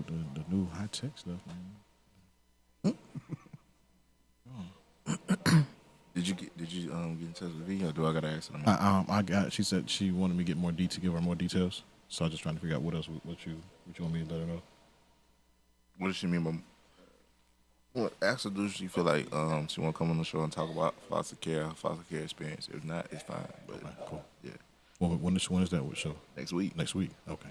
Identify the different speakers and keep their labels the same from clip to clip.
Speaker 1: the new high tech stuff, man.
Speaker 2: Did you get in touch with V, or do I gotta ask her?
Speaker 1: I got. She said she wanted me to get more give her more details. So I'm just trying to figure out what you want me to let her know.
Speaker 2: What does she mean by? What ask her, do she feel like she want to come on the show and talk about foster care experience? If not, it's fine. But
Speaker 1: okay, cool.
Speaker 2: Yeah.
Speaker 1: Well, when is that show?
Speaker 2: Next week.
Speaker 1: Next week. Okay.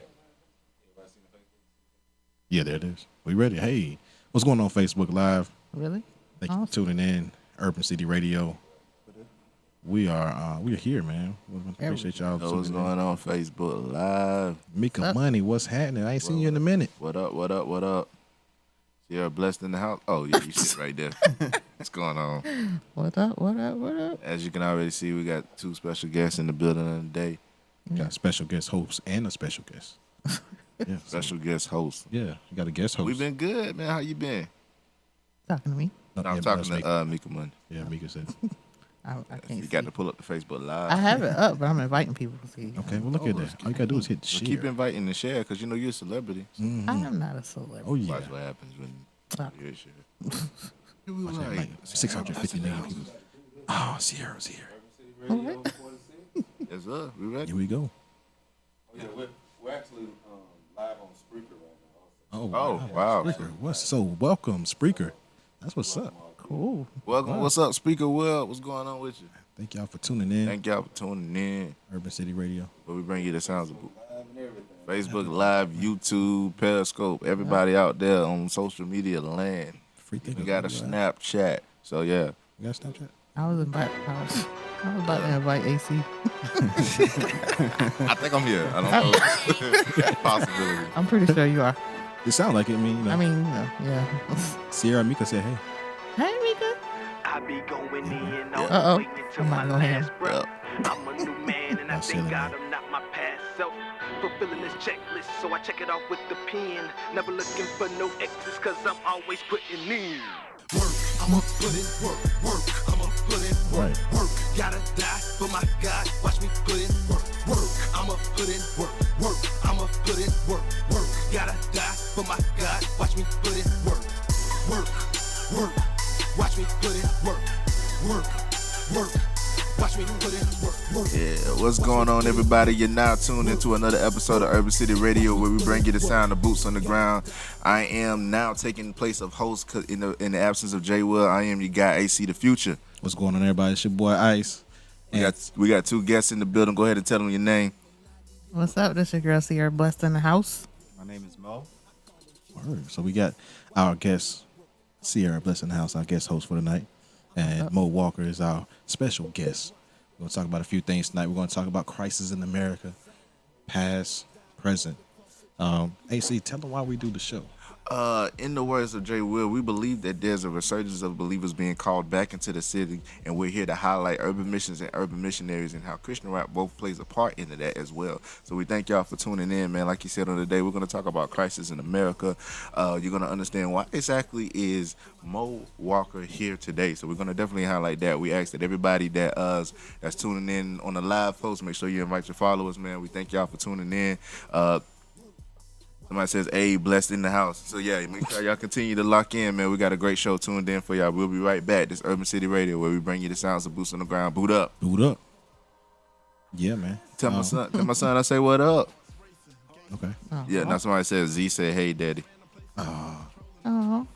Speaker 1: Yeah, there it is. We ready? Hey, what's going on Facebook Live?
Speaker 3: Really?
Speaker 1: Thank you for tuning in. Urban City Radio. We are here, man. We appreciate y'all.
Speaker 2: What's going on Facebook Live?
Speaker 1: Mika Money, what's happening? I ain't seen you in a minute.
Speaker 2: What up? You're blessed in the house. Oh yeah, you sit right there. What's going on?
Speaker 3: What up?
Speaker 2: As you can already see, we got two special guests in the building today.
Speaker 1: Got a special guest host and a special guest. Yeah,
Speaker 2: special guest host.
Speaker 1: Yeah, you got a guest host.
Speaker 2: We've been good, man. How you been?
Speaker 3: Talking to me?
Speaker 2: No, I'm talking to Mika Money.
Speaker 1: Yeah, Mika said.
Speaker 3: I can't.
Speaker 2: You got to pull up the Facebook Live.
Speaker 3: I have it up, but I'm inviting people to see.
Speaker 1: Okay, well look at that. All you gotta do is hit share.
Speaker 2: Keep inviting and share because you know you're a celebrity.
Speaker 3: Mm-hmm. I am not a celebrity.
Speaker 1: Oh yeah.
Speaker 2: Watch what happens when you're share.
Speaker 1: We like 650 million people. Oh, Sierra's here.
Speaker 3: What?
Speaker 2: Yes, sir. We ready?
Speaker 1: Here we go.
Speaker 4: Yeah, we're actually live on Spreaker right now.
Speaker 1: Oh
Speaker 2: wow.
Speaker 1: Spreaker. Welcome, Spreaker. That's what's up.
Speaker 3: Cool.
Speaker 2: Welcome. What's up, Speaker Will? What's going on with you?
Speaker 1: Thank y'all for tuning in.
Speaker 2: Thank y'all for tuning in.
Speaker 1: Urban City Radio.
Speaker 2: Where we bring you the sounds of Facebook Live, YouTube, Periscope, everybody out there on social media land.
Speaker 1: Freethinkers.
Speaker 2: We got a Snapchat. So yeah.
Speaker 1: We got a Snapchat?
Speaker 3: I was about to invite AC.
Speaker 2: I think I'm here. I don't know. Possibility.
Speaker 3: I'm pretty sure you are.
Speaker 1: It sounds like it.
Speaker 3: Yeah.
Speaker 1: Sierra Mika said, hey.
Speaker 3: Hey, Mika.
Speaker 5: I be going in
Speaker 3: Uh-oh.
Speaker 5: waiting till
Speaker 3: I'm
Speaker 5: my
Speaker 3: not going
Speaker 5: last
Speaker 3: in.
Speaker 5: breath. I'm a new man and I
Speaker 1: Not
Speaker 5: thank
Speaker 1: silly,
Speaker 5: God
Speaker 1: man.
Speaker 5: I'm not my past self. Fulfilling this checklist, so I check it off with the pen. Never looking for no exes, cause I'm always putting in work. I'ma put in work. I'ma put in work.
Speaker 1: Right.
Speaker 5: Gotta die for my God. Watch me put in work. I'ma put in work. I'ma put in work. Gotta die for my God. Watch me put in work. Watch me put in work. Watch me put in work.
Speaker 2: Yeah, what's going on, everybody? You're now tuned into another episode of Urban City Radio, where we bring you the sound of boots on the ground. I am now taking the place of host in the absence of Jay Will. I am your guy, AC the Future.
Speaker 1: What's going on, everybody? It's your boy Ice.
Speaker 2: We got two guests in the building. Go ahead and tell them your name.
Speaker 3: What's up? This your girl Sierra, blessed in the house.
Speaker 4: My name is Mo.
Speaker 1: Word. So we got our guest, Sierra, blessed in the house, our guest host for the night. And Mo Walker is our special guest. We're going to talk about a few things tonight. We're going to talk about crisis in America, past, present. AC, tell them why we do the show.
Speaker 2: In the words of Jay Will, we believe that there's a resurgence of believers being called back into the city, and we're here to highlight urban missions and urban missionaries and how Christian rap both plays a part into that as well. So we thank y'all for tuning in, man. Like you said on the day, we're going to talk about crisis in America. You're going to understand why exactly is Mo Walker here today. So we're going to definitely highlight that. We ask that everybody that's tuning in on the live post, make sure you invite your followers, man. We thank y'all for tuning in. Somebody says, hey, blessed in the house. So, yeah, make sure y'all continue to lock in, man. We got a great show tuned in for y'all. We'll be right back. This Urban City Radio, where we bring you the sounds of boots on the ground. Boot up.
Speaker 1: Boot up. Yeah, man.
Speaker 2: Tell my son I say what up.
Speaker 1: Okay.
Speaker 2: Yeah, now somebody says, Z said, hey, daddy.
Speaker 3: Oh.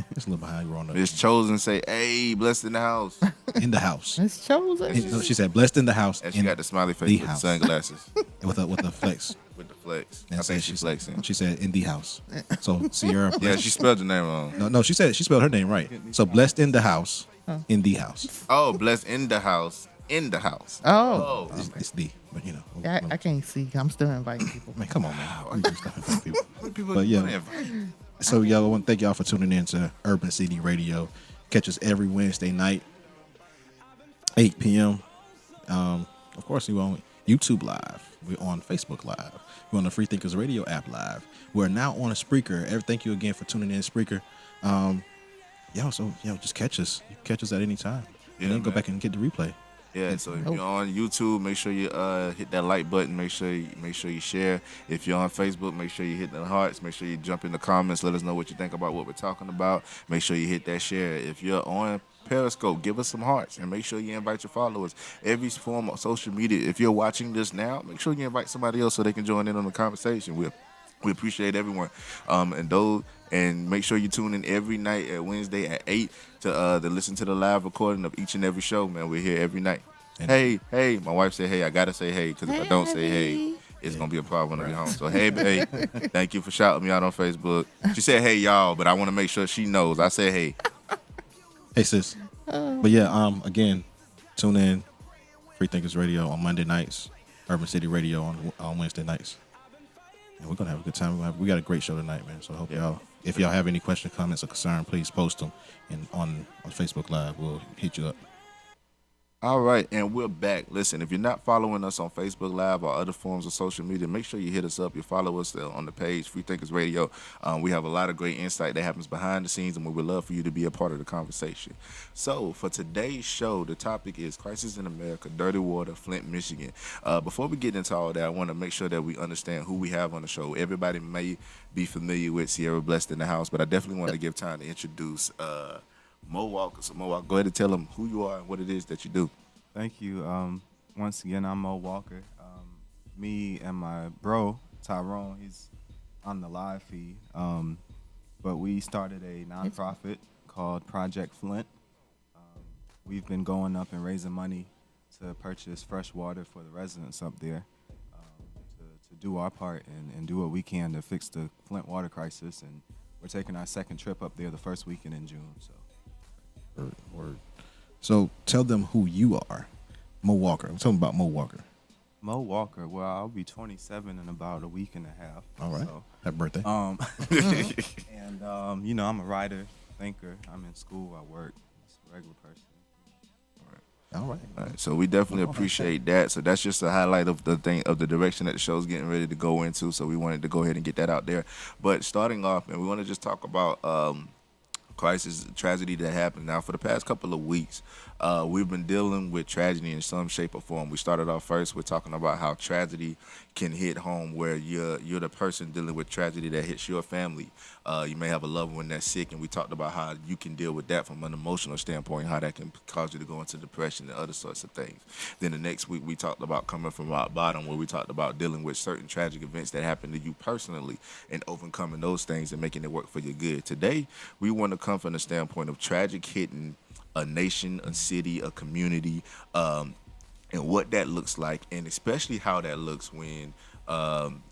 Speaker 1: It's a little behind growing up.
Speaker 2: Miss Chosen say, hey, blessed in the house.
Speaker 1: In the house.
Speaker 3: It's chosen.
Speaker 1: No, she said, blessed in the house.
Speaker 2: And she got the smiley face with the sunglasses.
Speaker 1: With a flex.
Speaker 2: With the flex.
Speaker 1: And
Speaker 2: I think she's flexing.
Speaker 1: She said, in the house. So, Sierra.
Speaker 2: Yeah, she spelled the name wrong.
Speaker 1: No, she spelled her name right. So, blessed in the house, in the house.
Speaker 2: Oh, blessed in the house, in the house.
Speaker 3: Oh.
Speaker 1: It's the, but you know.
Speaker 3: Yeah, I can't see. I'm still inviting people.
Speaker 1: Man, come on, man. We do stuff for people.
Speaker 2: But
Speaker 1: yeah. So, y'all, I want to thank y'all for tuning in to Urban City Radio. Catch us every Wednesday night, 8 p.m. Of course, we're on YouTube Live. We're on Facebook Live. We're on the Freethinkers Radio app Live. We're now on a Spreaker. Thank you again for tuning in, Spreaker. Just catch us. You can catch us at any time.
Speaker 2: Yeah,
Speaker 1: and then go
Speaker 2: man.
Speaker 1: back and get the replay.
Speaker 2: Yeah, so if you're on YouTube, make sure you hit that like button. Make sure you share. If you're on Facebook, make sure you hit the hearts. Make sure you jump in the comments. Let us know what you think about what we're talking about. Make sure you hit that share. If you're on Periscope, give us some hearts and make sure you invite your followers. Every form of social media. If you're watching this now, make sure you invite somebody else so they can join in on the conversation. We appreciate everyone, and make sure you tune in every night at Wednesday at 8 to listen to the live recording of each and every show. Man, we're here every night.
Speaker 1: And
Speaker 2: Hey, my wife said hey. I gotta say hey because if I don't say hey, it's gonna be a problem when I get home. So hey, babe, thank you for shouting me out on Facebook. She said hey y'all, but I want to make sure she knows I said hey.
Speaker 1: Hey sis. But yeah, again, tune in Freethinkers Radio on Monday nights, Urban City Radio on Wednesday nights. And we're gonna have a good time. We got a great show tonight, man. So I hope y'all, if y'all have any questions, comments, or concern, please post them. And on Facebook Live, we'll hit you up.
Speaker 2: All right, and we're back. Listen, if you're not following us on Facebook Live or other forms of social media, make sure you hit us up. You follow us on the page, Freethinkers Radio. We have a lot of great insight that happens behind the scenes, and we would love for you to be a part of the conversation. So for today's show, the topic is Crisis in America, Dirty Water, Flint, Michigan. Before we get into all that, I want to make sure that we understand who we have on the show. Everybody may be familiar with Sierra Blessed in the house, but I definitely want to give time to introduce Mo Walker. So Mo Walker, go ahead and tell them who you are and what it is that you do.
Speaker 6: Thank you. Once again, I'm Mo Walker. Me and my bro, Tyrone, he's on the live feed. But we started a nonprofit called Project Flint. We've been going up and raising money to purchase fresh water for the residents up there, to do our part and do what we can to fix the Flint water crisis. And we're taking our second trip up there the first weekend in June. So.
Speaker 1: Word. So tell them who you are, Mo Walker. Tell them about Mo Walker.
Speaker 6: Mo Walker. Well, I'll be 27 in about a week and a half.
Speaker 1: All right.
Speaker 6: So,
Speaker 1: Happy birthday.
Speaker 6: and you know, I'm a writer, thinker. I'm in school. I work. Just a regular person.
Speaker 1: All right.
Speaker 2: So we definitely appreciate that. So that's just a highlight of the direction that the show's getting ready to go into. So we wanted to go ahead and get that out there. But starting off, and we want to just talk about crisis, tragedy that happened. Now, for the past couple of weeks, we've been dealing with tragedy in some shape or form. We started off first with talking about how tragedy can hit home, where you're the person dealing with tragedy that hits your family. You may have a loved one that's sick, and we talked about how you can deal with that from an emotional standpoint, how that can cause you to go into depression and other sorts of things. Then the next week, we talked about coming from rock bottom, where we talked about dealing with certain tragic events that happened to you personally and overcoming those things and making it work for your good. Today, we want to come from the standpoint of tragic hitting a nation, a city, a community, and what that looks like, and especially how that looks when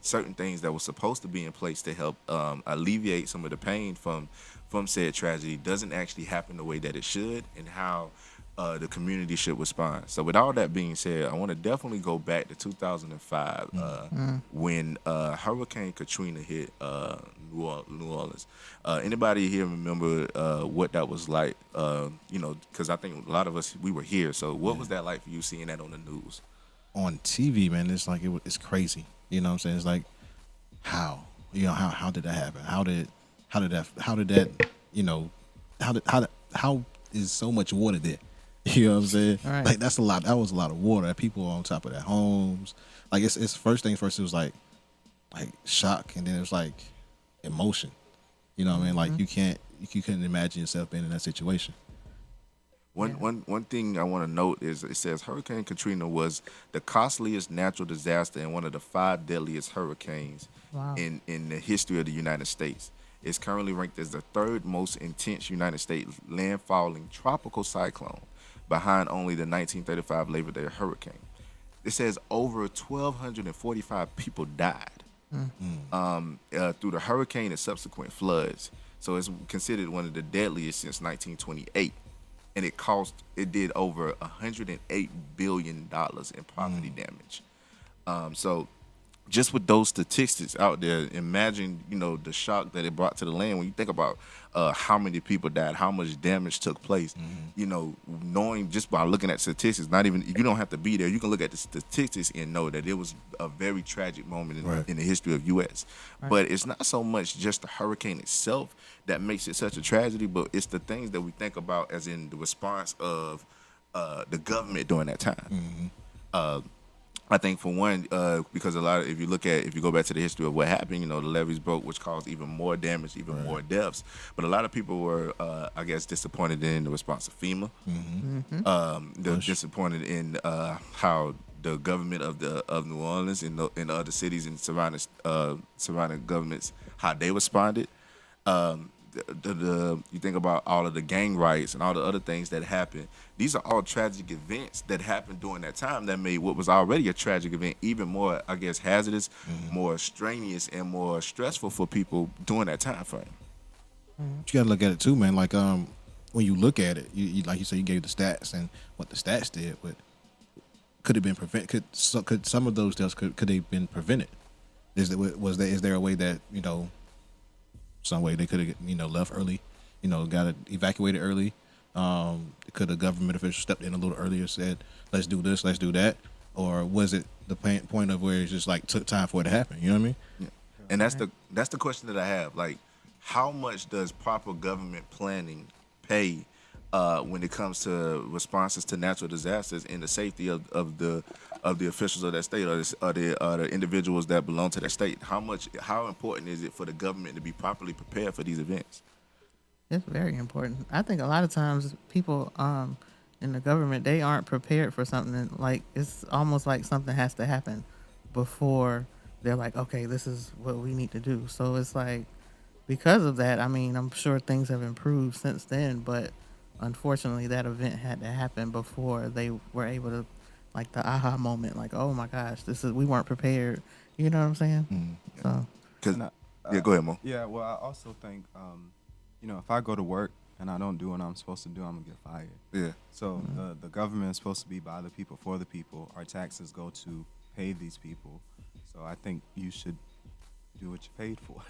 Speaker 2: certain things that were supposed to be in place to help alleviate some of the pain from said tragedy doesn't actually happen the way that it should, and how the community should respond. So with all that being said, I want to definitely go back to 2005 when Hurricane Katrina hit New Orleans. Anybody here remember what that was like? Because I think a lot of us, we were here. So what was that like for you seeing that on the news?
Speaker 1: On TV, man, it's like it's crazy. You know what I'm saying? It's like how did that happen? How did that how is so much water there? You know what I'm saying?
Speaker 3: Right.
Speaker 1: Like that's a lot. That was a lot of water. People on top of their homes. Like it's first things first. It was like shock, and then it was like emotion. You know what I mean? Like you couldn't imagine yourself being in that situation.
Speaker 2: One thing I want to note is it says Hurricane Katrina was the costliest natural disaster and one of the 5 deadliest hurricanes in the history of the United States. It's currently ranked as the 3rd most intense United States landfalling tropical cyclone, behind only the 1935 Labor Day hurricane. It says over 1,245 people died through the hurricane and subsequent floods. So it's considered one of the deadliest since 1928. And it did over $108 billion in property damage. So just with those statistics out there, imagine, the shock that it brought to the land when you think about how many people died, how much damage took place. Knowing just by looking at statistics, you don't have to be there. You can look at the statistics and know that it was a very tragic moment in the history of U.S. Right. But it's not so much just the hurricane itself that makes it such a tragedy, but it's the things that we think about as in the response of the government during that time. I think for one, because if you go back to the history of what happened, the levees broke, which caused even more damage, even more deaths. But a lot of people were, I guess, disappointed in the response of FEMA. They're disappointed in how the government of New Orleans and the other cities and surrounding governments, how they responded. You think about all of the gang riots and all the other things that happened. These are all tragic events that happened during that time that made what was already a tragic event even more, I guess, hazardous, more strenuous, and more stressful for people during that time frame.
Speaker 1: You got to look at it too, man. Like when you look at it, you like you said, you gave the stats and what the stats did, but could it been prevent? Could some of those deaths could they been prevented? Is there a way that some way they could have left early, got it evacuated early? Could a government official stepped in a little earlier, said let's do this, let's do that, or was it the point of where it's just like took time for it to happen? You know what I mean?
Speaker 2: Yeah. And that's the question that I have. Like, how much does proper government planning pay when it comes to responses to natural disasters and the safety of the officials of that state or the individuals that belong to that state? How important is it for the government to be properly prepared for these events?
Speaker 3: It's very important. I think a lot of times people in the government, they aren't prepared for something. Like, it's almost like something has to happen before they're like, okay, this is what we need to do. So it's like, because of that, I mean, I'm sure things have improved since then, but unfortunately that event had to happen before they were able to, like, the aha moment, like, oh my gosh, we weren't prepared. You know what I'm saying? So,
Speaker 2: Go ahead, Mo.
Speaker 6: Yeah, well, I also think, if I go to work and I don't do what I'm supposed to do, I'm going to get fired.
Speaker 2: Yeah.
Speaker 6: So the government is supposed to be by the people, for the people. Our taxes go to pay these people. So I think you should do what you're paid for.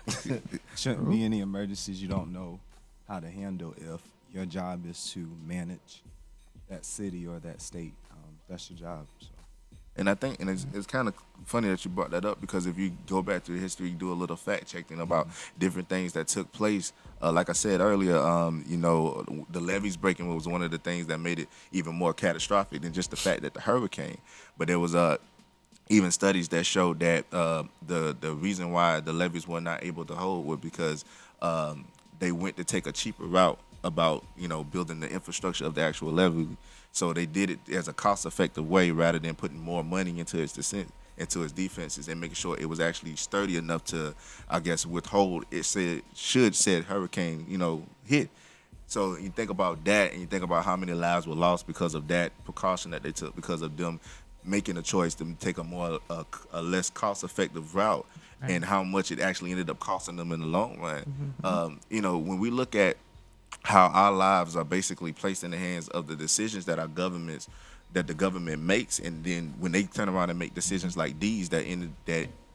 Speaker 6: Shouldn't be any emergencies you don't know how to handle if your job is to manage that city or that state. That's your job. So.
Speaker 2: And I think, and it's kind of funny that you brought that up, because if you go back to the history, you do a little fact checking about different things that took place. Like I said earlier, the levees breaking was one of the things that made it even more catastrophic than just the fact that the hurricane. But there was even studies that showed that the reason why the levees were not able to hold was because they went to take a cheaper route about building the infrastructure of the actual levee. So they did it as a cost-effective way rather than putting more money into its defenses and making sure it was actually sturdy enough to, I guess, withhold said hurricane hit. So you think about that, and you think about how many lives were lost because of that precaution that they took, because of them making a choice to take a less cost-effective route, and how much it actually ended up costing them in the long run. When we look at how our lives are basically placed in the hands of the decisions that the government makes, and then when they turn around and make decisions like these that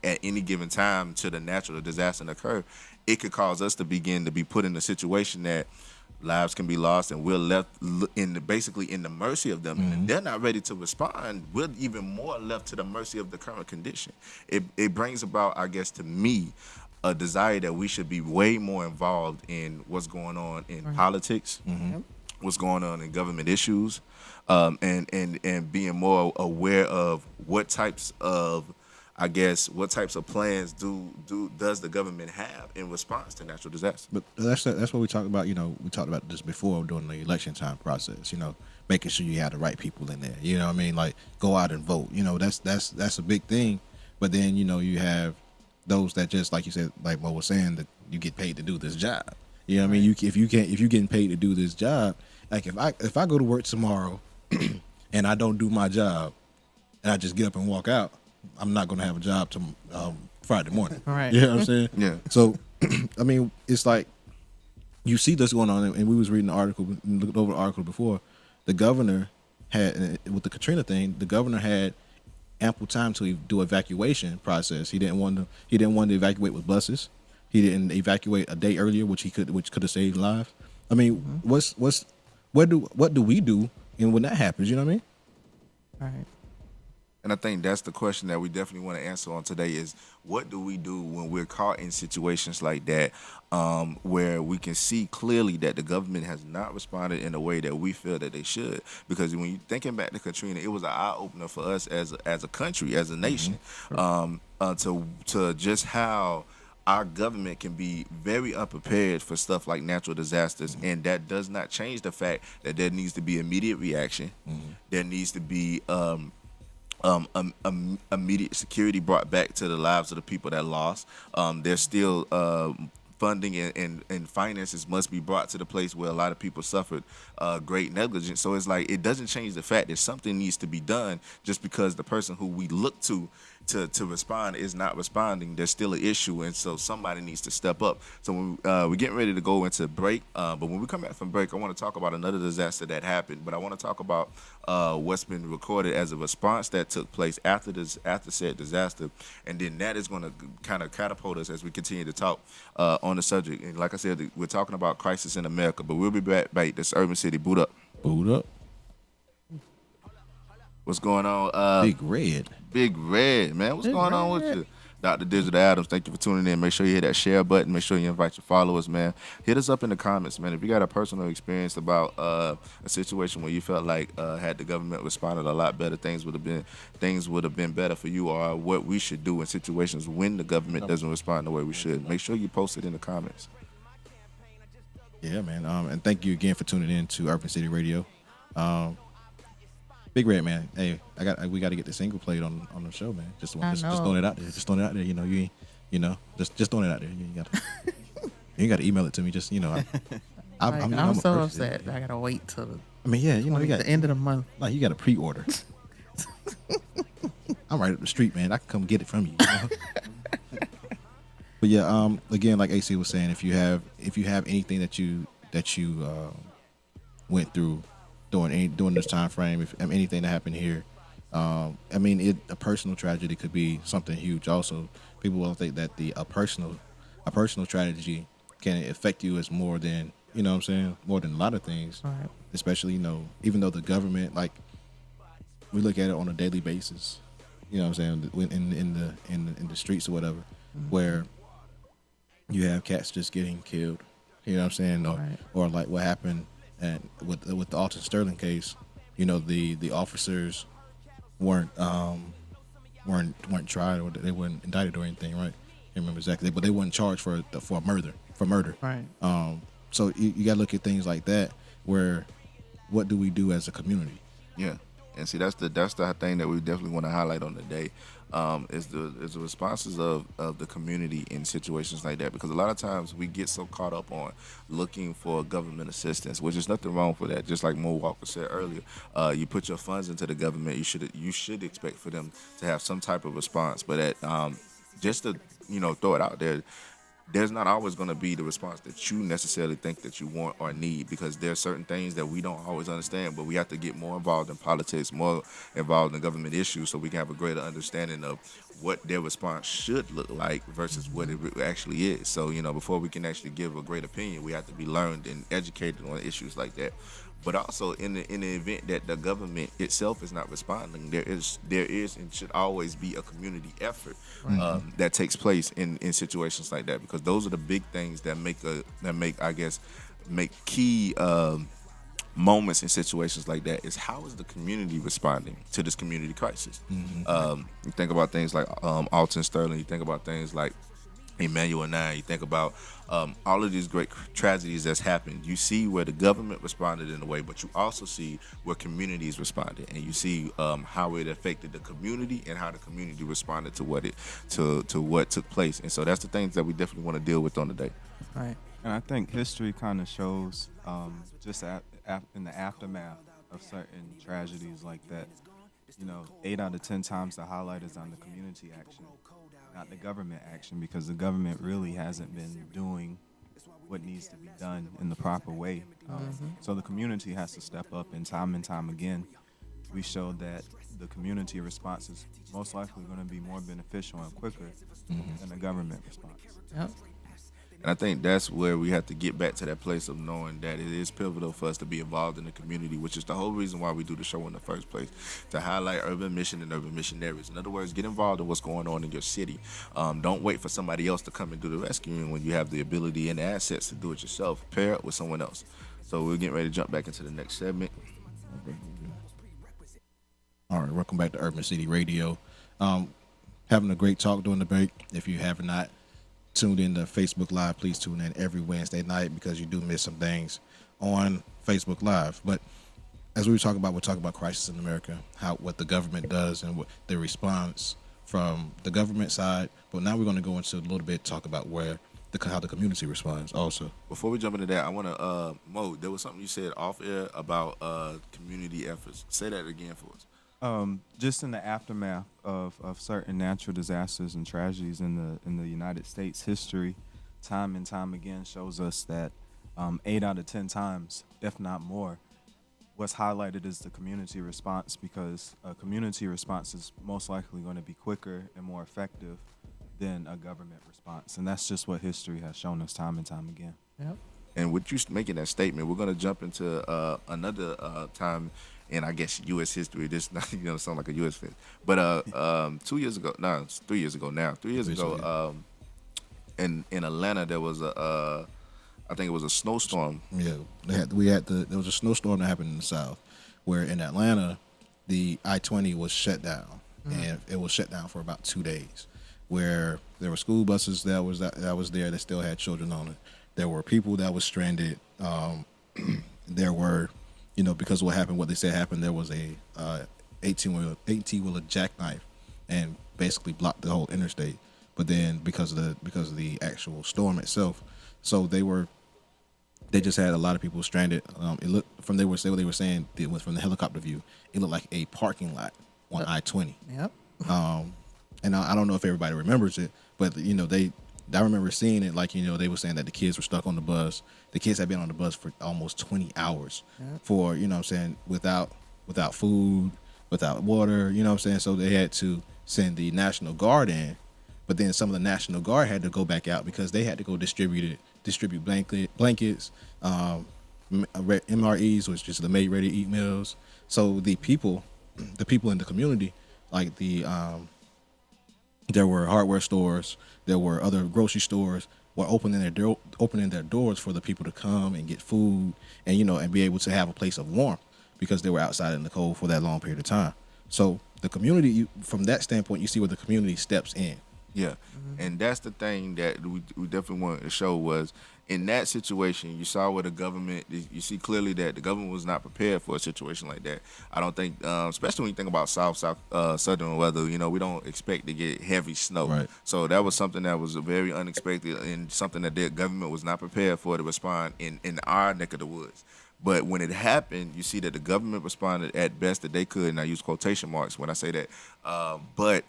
Speaker 2: at any given time to the natural disaster occur, it could cause us to begin to be put in a situation that lives can be lost, and we're left basically in the mercy of them. And if they're not ready to respond, we're even more left to the mercy of the current condition. It brings about, I guess, to me, a desire that we should be way more involved in what's going on in politics, what's going on in government issues, and being more aware of what types of plans does the government have in response to natural disasters.
Speaker 1: But that's what we talked about. We talked about this before during the election time process. Making sure you have the right people in there. You know what I mean? Like, go out and vote. That's a big thing. But then you have those that, just like you said, like Mo was saying, that you get paid to do this job. You know what I mean? If you're getting paid to do this job, like if I go to work tomorrow and I don't do my job and I just get up and walk out, I'm not going to have a job to Friday morning.
Speaker 3: Right.
Speaker 1: You know what I'm saying?
Speaker 2: Yeah.
Speaker 1: So, I mean, it's like you see this going on, and we was reading the article, looked over the article before. The governor had, with the Katrina thing, the governor had ample time to do evacuation process. He didn't want to evacuate with buses. He didn't evacuate a day earlier, which could have saved lives. I mean, what do we do, and when that happens, you know what I mean?
Speaker 3: right.
Speaker 2: And I think that's the question that we definitely want to answer on today is what do we do when we're caught in situations like that, where we can see clearly that the government has not responded in a way that we feel that they should. Because when you're thinking back to Katrina, it was an eye opener for us as a country, as a nation, to just how our government can be very unprepared for stuff like natural disasters, and that does not change the fact that there needs to be immediate reaction. There needs to be immediate security brought back to the lives of the people that lost. There's still funding and finances must be brought to the place where a lot of people suffered great negligence. So it's like it doesn't change the fact that something needs to be done just because the person who we look to respond is not responding. There's still an issue, and so somebody needs to step up. So when we're getting ready to go into break, but when we come back from break, I want to talk about another disaster that happened, but I want to talk about what's been recorded as a response that took place after said disaster, and then that is going to kind of catapult us as we continue to talk on the subject. And like I said, we're talking about crisis in America, but we'll be back. This Urban City Boot Up.
Speaker 1: Boot up.
Speaker 2: What's going on?
Speaker 1: Big Red.
Speaker 2: Big Red, man. What's
Speaker 3: Big
Speaker 2: going on
Speaker 3: Red.
Speaker 2: with you? Dr. Digital Adams, thank you for tuning in. Make sure you hit that share button. Make sure you invite your followers, man. Hit us up in the comments, man. If you got a personal experience about a situation where you felt like had the government responded a lot better, things would have been better for you, or what we should do in situations when the government doesn't respond the way we should. Make sure you post it in the comments.
Speaker 1: Yeah, man. And thank you again for tuning in to Urban City Radio. Big Red, man. Hey, we got to get the single played on the show, man. Just throwing it out there. Just throwing it out there. Just throwing it out there. You ain't got to email it to me. Just
Speaker 3: I'm so upset. I gotta wait till
Speaker 1: you got
Speaker 3: the end of the month.
Speaker 1: like you got to pre-order. I'm right up the street, man. I can come get it from you. But yeah, again, like AC was saying, if you have anything that you went through during this time frame, if anything that happened here, a personal tragedy could be something huge. Also, people will think that a personal tragedy can affect you as more than more than a lot of things.
Speaker 3: Right.
Speaker 1: Especially even though the government, like, we look at it on a daily basis, in the streets or whatever, where you have cats just getting killed, or like what happened with the Alton Sterling case. The officers weren't tried, or they weren't indicted or anything, right? I can't remember exactly, but they weren't charged for murder.
Speaker 3: Right.
Speaker 1: So you got to look at things like that, where what do we do as a community?
Speaker 2: Yeah, and see that's the thing that we definitely want to highlight on the day, is the responses of the community in situations like that, because a lot of times we get so caught up on looking for government assistance, which is nothing wrong for that. Just like Mo Walker said earlier, you put your funds into the government, you should expect for them to have some type of response, but just to throw it out there, there's not always going to be the response that you necessarily think that you want or need, because there are certain things that we don't always understand, but we have to get more involved in politics, more involved in government issues, so we can have a greater understanding of what their response should look like versus what it actually is. So, before we can actually give a great opinion, we have to be learned and educated on issues like that. But also in the event that the government itself is not responding, there is and should always be a community effort that takes place in situations like that, because those are the big things that make key moments in situations like that. Is how is the community responding to this community crisis? You think about things like Alton Sterling. You think about things like Emmanuel 9. You think about all of these great tragedies that's happened. You see where the government responded in a way, but you also see where communities responded, and you see how it affected the community and how the community responded to what took place. And so that's the things that we definitely want to deal with on the day.
Speaker 3: Right.
Speaker 6: And I think history kind of shows, just in the aftermath of certain tragedies like that, 8 out of 10 times the highlight is on the community action, not the government action, because the government really hasn't been doing what needs to be done in the proper way. So the community has to step up, and time again, we showed that the community response is most likely going to be more beneficial and quicker than the government response.
Speaker 3: Yep.
Speaker 2: And I think that's where we have to get back to that place of knowing that it is pivotal for us to be involved in the community, which is the whole reason why we do the show in the first place, to highlight urban mission and urban missionaries. In other words, get involved in what's going on in your city. Don't wait for somebody else to come and do the rescuing when you have the ability and the assets to do it yourself. Pair up with someone else. So we're getting ready to jump back into the next segment.
Speaker 1: All right, welcome back to Urban City Radio. Having a great talk during the break. If you have not tuned in to Facebook Live, please tune in every Wednesday night because you do miss some things on Facebook Live. But as we were talking about, we're talking about crisis in America, what the government does and what the response from the government side. But now we're going to go into a little bit, talk about how the community responds also.
Speaker 2: Before we jump into that, I want to, Mo, there was something you said off air about community efforts. Say that again for us.
Speaker 6: Just in the aftermath of certain natural disasters and tragedies in the United States, history, time and time again, shows us that 8 out of 10 times, if not more, what's highlighted is the community response, because a community response is most likely going to be quicker and more effective than a government response, and that's just what history has shown us time and time again.
Speaker 3: Yep.
Speaker 2: And with you making that statement, we're going to jump into another time in, I guess, U.S. history. This sound like a U.S. fit, but 2 years ago, no, it's 3 years ago now. 3 years ago, in Atlanta, there was I think it was a snowstorm.
Speaker 1: Yeah, there was a snowstorm that happened in the South, where in Atlanta, the I-20 was shut down, and it was shut down for about 2 days, where there were school buses that was there that still had children on it. There were people that was stranded. There were, because of what they said happened, there was a 18-wheeler jackknife and basically blocked the whole interstate. But then because of the actual storm itself, so they just had a lot of people stranded. It looked from what they were saying, it was from the helicopter view, it looked like a parking lot on I-20.
Speaker 3: Yep.
Speaker 1: And I don't know if everybody remembers it, but I remember seeing it, they were saying that the kids were stuck on the bus. The kids had been on the bus for almost 20 hours for, without food, without water, So they had to send the National Guard in, but then some of the National Guard had to go back out because they had to go distribute blankets, MREs, which is the made ready to eat meals. So the people in the community, there were hardware stores, there were other grocery stores, were opening their doors for the people to come and get food and be able to have a place of warmth because they were outside in the cold for that long period of time. So the community, from that standpoint, you see where the community steps in.
Speaker 2: Yeah, and that's the thing that we definitely wanted to show was in that situation, you saw where the government, you see clearly that the government was not prepared for a situation like that. I don't think, especially when you think about southern weather, we don't expect to get heavy snow.
Speaker 1: Right.
Speaker 2: So that was something that was very unexpected and something that the government was not prepared for to respond in our neck of the woods. But when it happened, you see that the government responded at best that they could, and I use quotation marks when I say that. But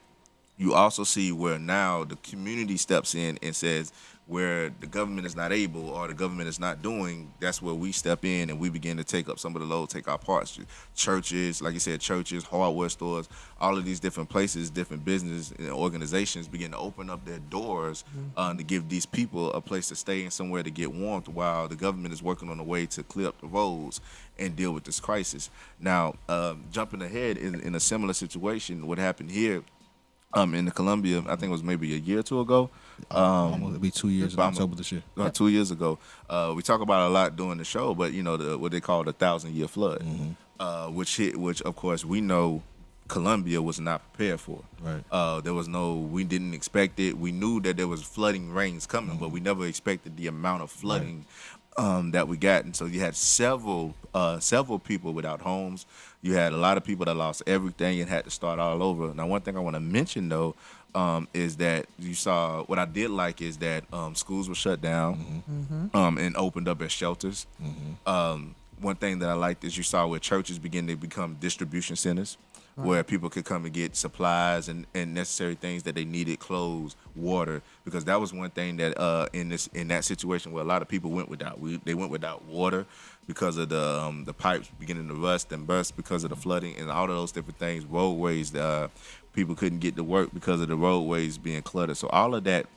Speaker 2: you also see where now the community steps in and says where the government is not able or the government is not doing, that's where we step in and we begin to take up some of the load, take our parts. Churches, like you said, churches, hardware stores, all of these different places, different business and organizations begin to open up their doors to give these people a place to stay and somewhere to get warmth while the government is working on a way to clear up the roads and deal with this crisis. Now, jumping ahead in a similar situation, what happened here, in the Columbia, I think it was maybe a year or two ago.
Speaker 1: It'll be 2 years in October this year.
Speaker 2: 2 years ago. We talk about it a lot during the show, but what they call the 1,000-year flood, which of course we know Columbia was not prepared for. Right. We didn't expect it. We knew that there was flooding rains coming, but we never expected the amount of flooding that we got. And so you had several people without homes. You had a lot of people that lost everything and had to start all over. Now, one thing I want to mention, though, is that you saw, what I did like is that schools were shut down and opened up as shelters. One thing that I liked is you saw where churches begin to become distribution centers, where people could come and get supplies and necessary things that they needed, clothes, water, because that was one thing that in that situation where a lot of people went without. They went without water because of the pipes beginning to rust and burst because of the flooding and all of those different things. Roadways, people couldn't get to work because of the roadways being cluttered. So all of that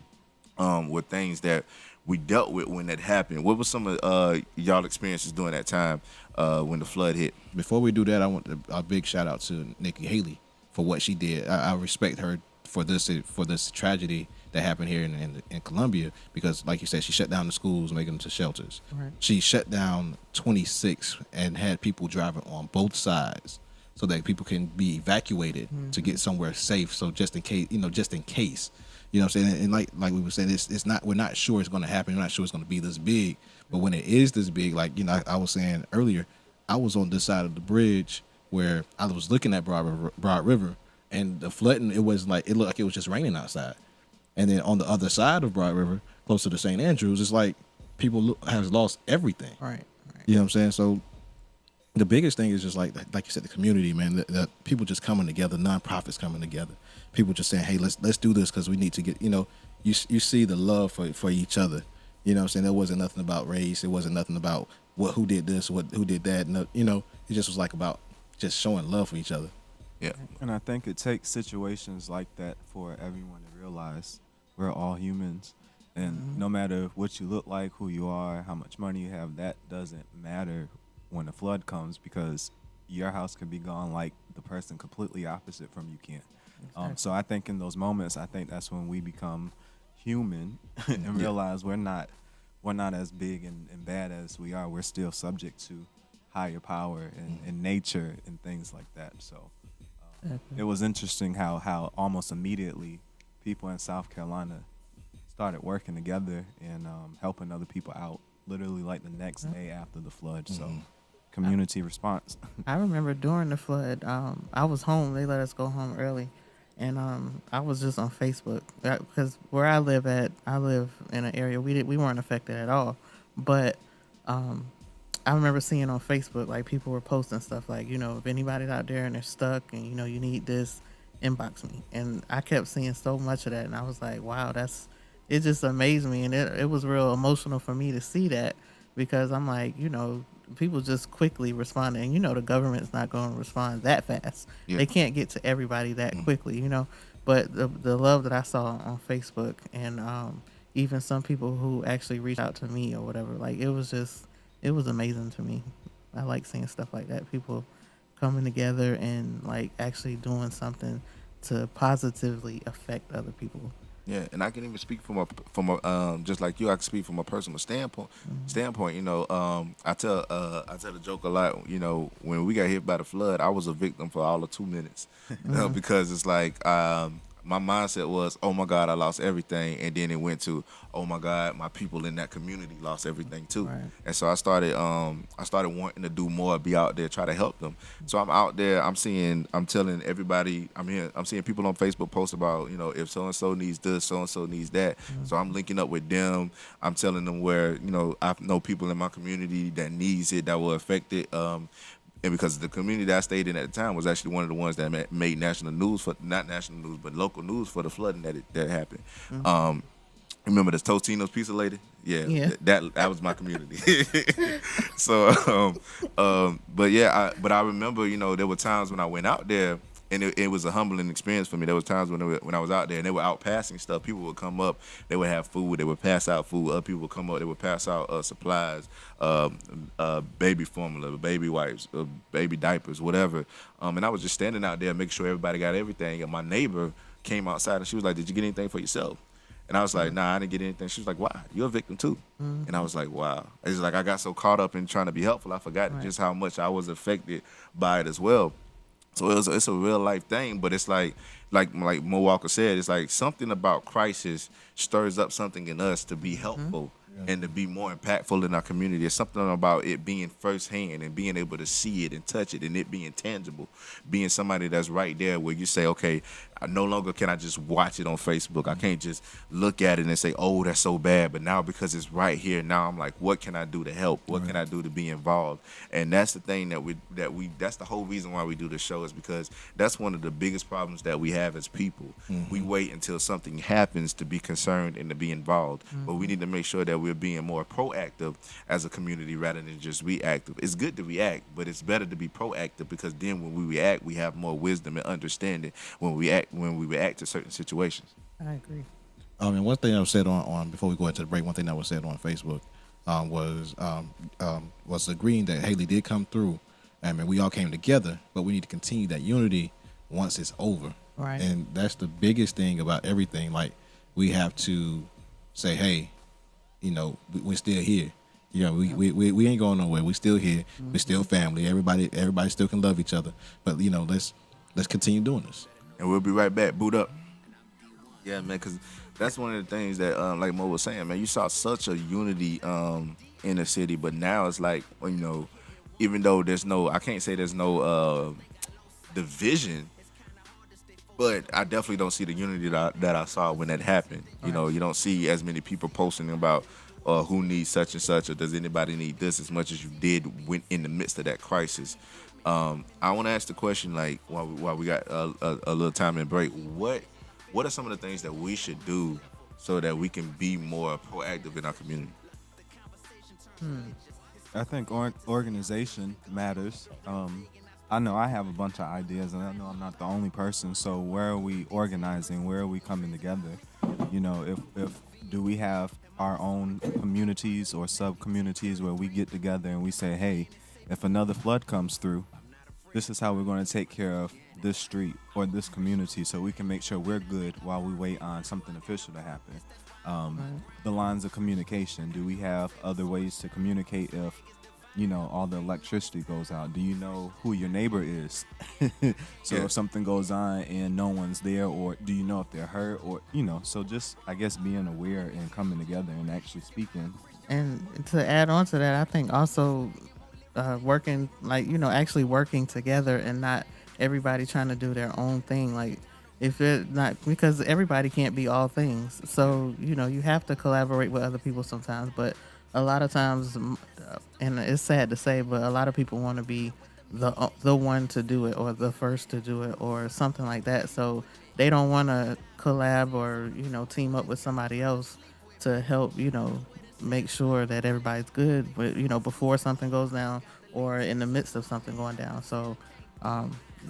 Speaker 2: were things that we dealt with when that happened. What was some of y'all experiences during that time when the flood hit?
Speaker 1: Before we do that, I want a big shout out to Nikki Haley for what she did. I respect her for this tragedy that happened here in Columbia, because, like you said, she shut down the schools, making them to shelters.
Speaker 3: Right.
Speaker 1: She shut down 26 and had people driving on both sides so that people can be evacuated to get somewhere safe. So just in case, you know what I'm saying? And like we were saying, it's not, we're not sure it's going to happen. We're not sure it's going to be this big. But when it is this big, like, I was saying earlier, I was on this side of the bridge where I was looking at Broad River, and the flooding, it looked like it was just raining outside. And then on the other side of Broad River, closer to St. Andrews, it's like people have lost everything.
Speaker 3: Right.
Speaker 1: You know what I'm saying? So the biggest thing is just like you said, the community, man. The people just coming together, nonprofits coming together. People just saying, hey, let's do this because we need to get. You see the love for each other. You know what I'm saying? There wasn't nothing about race. It wasn't nothing about who did this, who did that. No, it just was like about just showing love for each other.
Speaker 2: Yeah.
Speaker 6: And I think it takes situations like that for everyone to realize we're all humans. And no matter what you look like, who you are, how much money you have, that doesn't matter when a flood comes, because your house can be gone like the person completely opposite from you can. So I think in those moments, I think that's when we become human and realize we're not as big and bad as we are. We're still subject to higher power and nature and things like that. So it was interesting how almost immediately people in South Carolina started working together and helping other people out, literally like the next day after the flood. So community response.
Speaker 3: I remember during the flood, I was home. They let us go home early. And I was just on Facebook because where I live in an area we weren't affected at all. But I remember seeing on Facebook, like, people were posting stuff like, if anybody's out there and they're stuck and, you need this, inbox me. And I kept seeing so much of that. And I was like, wow, it just amazed me. And it was real emotional for me to see that, because I'm like, people just quickly responding. And, the government's not going to respond that fast.
Speaker 2: Yeah.
Speaker 3: They can't get to everybody that quickly, But the love that I saw on Facebook, and even some people who actually reached out to me or whatever, like, it was amazing to me. I like seeing stuff like that. People coming together and, like, actually doing something to positively affect other people.
Speaker 2: Yeah, and I can even speak from a just like you, I can speak from a personal standpoint. I tell the joke a lot. When we got hit by the flood, I was a victim for all of 2 minutes, because it's like my mindset was, oh my God, I lost everything, and then it went to, oh my God, my people in that community lost everything too. Right. And so I started wanting to do more, be out there, try to help them. So I'm out there, I'm telling everybody, I'm seeing people on Facebook post about, if so and so needs this, so and so needs that. So I'm linking up with them. I'm telling them where, I know people in my community that needs it, that were affected. And because the community that I stayed in at the time was actually one of the ones that made national news not national news, but local news for the flooding that happened. Remember the Totino's pizza lady? Yeah. That was my community. So, but I remember, there were times when I went out there, and it was a humbling experience for me. There was times when I was out there and they were out passing stuff. People would come up, they would have food, they would pass out food. Other people would come up, they would pass out supplies, baby formula, baby wipes, baby diapers, whatever. And I was just standing out there making sure everybody got everything. And my neighbor came outside and she was like, "Did you get anything for yourself?" And I was like, "Nah, I didn't get anything." She was like, "Why? You're a victim too." And I was like, wow. It's like I got so caught up in trying to be helpful, I forgot just how much I was affected by it as well. So it's a real life thing, but it's like Mo Walker said, it's like something about crisis stirs up something in us to be helpful and to be more impactful in our community. It's something about it being firsthand and being able to see it and touch it and it being tangible, being somebody that's right there where you say, okay, no longer can I just watch it on Facebook. I can't just look at it and say, oh, that's so bad. But now because it's right here, now I'm like, what can I do to help? What can I do to be involved? And that's the thing that's the whole reason why we do this show, is because that's one of the biggest problems that we have as people. We wait until something happens to be concerned and to be involved. But we need to make sure that we're being more proactive as a community rather than just reactive. It's good to react, but it's better to be proactive, because then when we react, we have more wisdom and understanding when we react to certain situations.
Speaker 3: I agree.
Speaker 1: And one thing that was said on before we go into the break, one thing that was said on Facebook was agreeing that Haley did come through. I mean, we all came together, but we need to continue that unity once it's over.
Speaker 3: Right.
Speaker 1: And that's the biggest thing about everything. Like, we have to say, hey, we're still here. We ain't going nowhere. We still here. We're still family. Everybody still can love each other. But let's continue doing this.
Speaker 2: And we'll be right back. Boot up. Yeah, man, because that's one of the things that, like Mo was saying, man, you saw such a unity in the city, but now it's like, even though I can't say there's no division, but I definitely don't see the unity that I saw when that happened. You don't see as many people posting about who needs such and such, or does anybody need this as much as you did when in the midst of that crisis. I want to ask the question, like, while we got a little time in break, what are some of the things that we should do so that we can be more proactive in our community?
Speaker 6: I think organization matters. I know I have a bunch of ideas, and I know I'm not the only person. So where are we organizing? Where are we coming together? If do we have our own communities or sub-communities where we get together and we say, hey, if another flood comes through, this is how we're going to take care of this street or this community, so we can make sure we're good while we wait on something official to happen. The lines of communication. Do we have other ways to communicate if all the electricity goes out? Do you know who your neighbor is? If something goes on and no one's there, or do you know if they're hurt, or so just, I guess, being aware and coming together and actually speaking.
Speaker 3: And to add on to that, I think also working, actually working together and not everybody trying to do their own thing. Like, if it not, because everybody can't be all things. So, you have to collaborate with other people sometimes, but a lot of times, and it's sad to say, but a lot of people want to be the one to do it, or the first to do it, or something like that. So they don't want to collab or, team up with somebody else to help, make sure that everybody's good, but, before something goes down or in the midst of something going down. So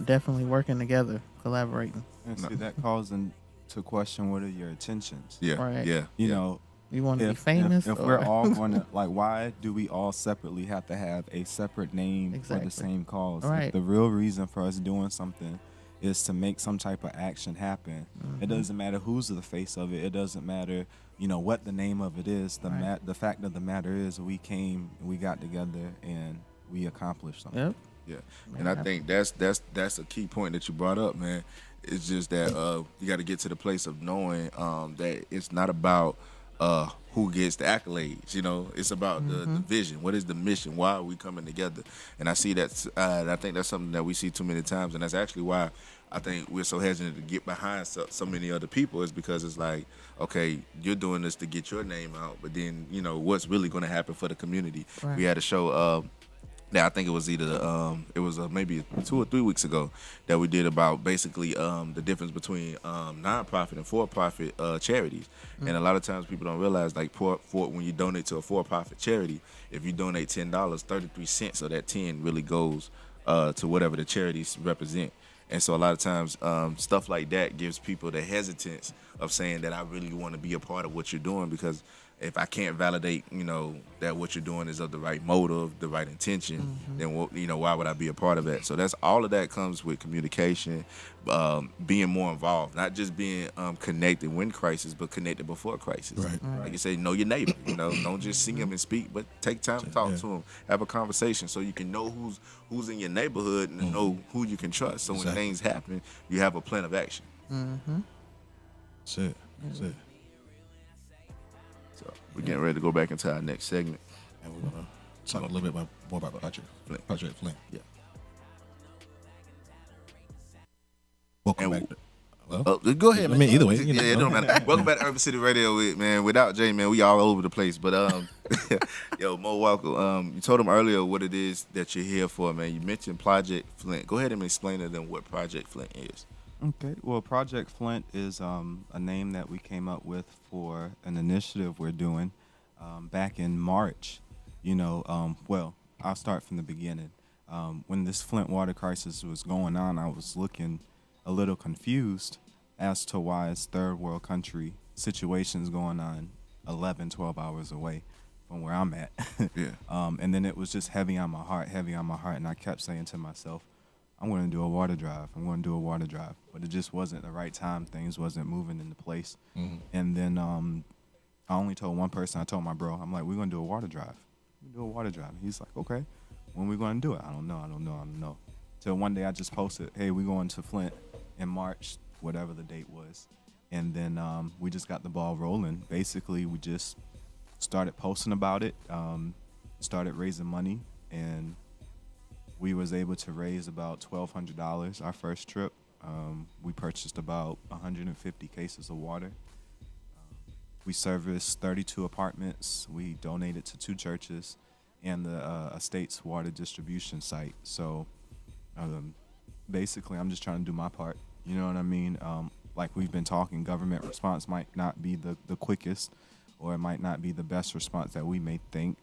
Speaker 3: definitely working together, collaborating.
Speaker 6: And see, that calls into question, what are your intentions?
Speaker 2: Yeah,
Speaker 3: Right.
Speaker 2: yeah.
Speaker 3: You want to be famous?
Speaker 6: If we're all going to, like, why do we all separately have to have a separate name
Speaker 3: Exactly.
Speaker 6: for the same cause?
Speaker 3: Right.
Speaker 6: If the real reason for us doing something is to make some type of action happen. It doesn't matter who's the face of it. It doesn't matter, what the name of it is. The fact of the matter is, we came, we got together, and we accomplished something.
Speaker 3: Yep.
Speaker 2: Yeah, and I think that's a key point that you brought up, man. It's just that you got to get to the place of knowing that it's not about who gets the accolades. It's about the vision. What is the mission? Why are we coming together? And I see that. I think that's something that we see too many times, and that's actually why I think we're so hesitant to get behind so many other people, is because it's like, okay, you're doing this to get your name out, but then what's really going to happen for the community?
Speaker 3: Right.
Speaker 2: We had a show. I think it was either maybe 2 or 3 weeks ago that we did about basically the difference between nonprofit and for-profit charities. And a lot of times people don't realize, like, when you donate to a for-profit charity, if you donate $10, 33 cents of that 10 really goes to whatever the charities represent. And so a lot of times stuff like that gives people the hesitance of saying that I really want to be a part of what you're doing, because if I can't validate, that what you're doing is of the right motive, the right intention, then why would I be a part of that? So that's all of that comes with communication, being more involved, not just being connected when crisis, but connected before crisis.
Speaker 1: Right.
Speaker 2: Like you say, know your neighbor. Don't just see him and speak, but take time to talk to him, have a conversation, so you can know who's in your neighborhood and know who you can trust. So when things happen, you have a plan of action.
Speaker 1: That's it.
Speaker 2: So we're getting ready to go back into our next segment.
Speaker 1: And we're going to talk a little bit more about Project Flint.
Speaker 2: Yeah.
Speaker 1: Welcome
Speaker 2: And
Speaker 1: back. Well,
Speaker 2: go ahead,
Speaker 1: I
Speaker 2: man.
Speaker 1: mean, either way.
Speaker 2: Yeah, it don't matter. Welcome back to Urban City Radio, man. Without Jay, man, we all over the place. But yo, Mo Walker, you told him earlier what it is that you're here for, man. You mentioned Project Flint. Go ahead and explain to them what Project Flint is.
Speaker 6: Okay. Well, Project Flint is a name that we came up with for an initiative we're doing back in March. Well, I'll start from the beginning. When this Flint water crisis was going on, I was looking a little confused as to why, as third world country, situations going on 11, 12 hours away from where I'm at.
Speaker 2: Yeah.
Speaker 6: And then it was just heavy on my heart, and I kept saying to myself, I'm going to do a water drive. I'm going to do a water drive. But it just wasn't the right time. Things wasn't moving into place. And then I only told one person. I told my bro, I'm like, we're going to do a water drive. We do a water drive. He's like, okay. When we going to do it? I don't know. Till one day I just posted, hey, we going to Flint in March, whatever the date was. And then we just got the ball rolling. Basically, we just started posting about it, started raising money, and we was able to raise about $1,200 our first trip. We purchased about 150 cases of water. We serviced 32 apartments. We donated to 2 churches and the estate's water distribution site. So basically, I'm just trying to do my part. You know what I mean? Like we've been talking, government response might not be the quickest, or it might not be the best response that we may think.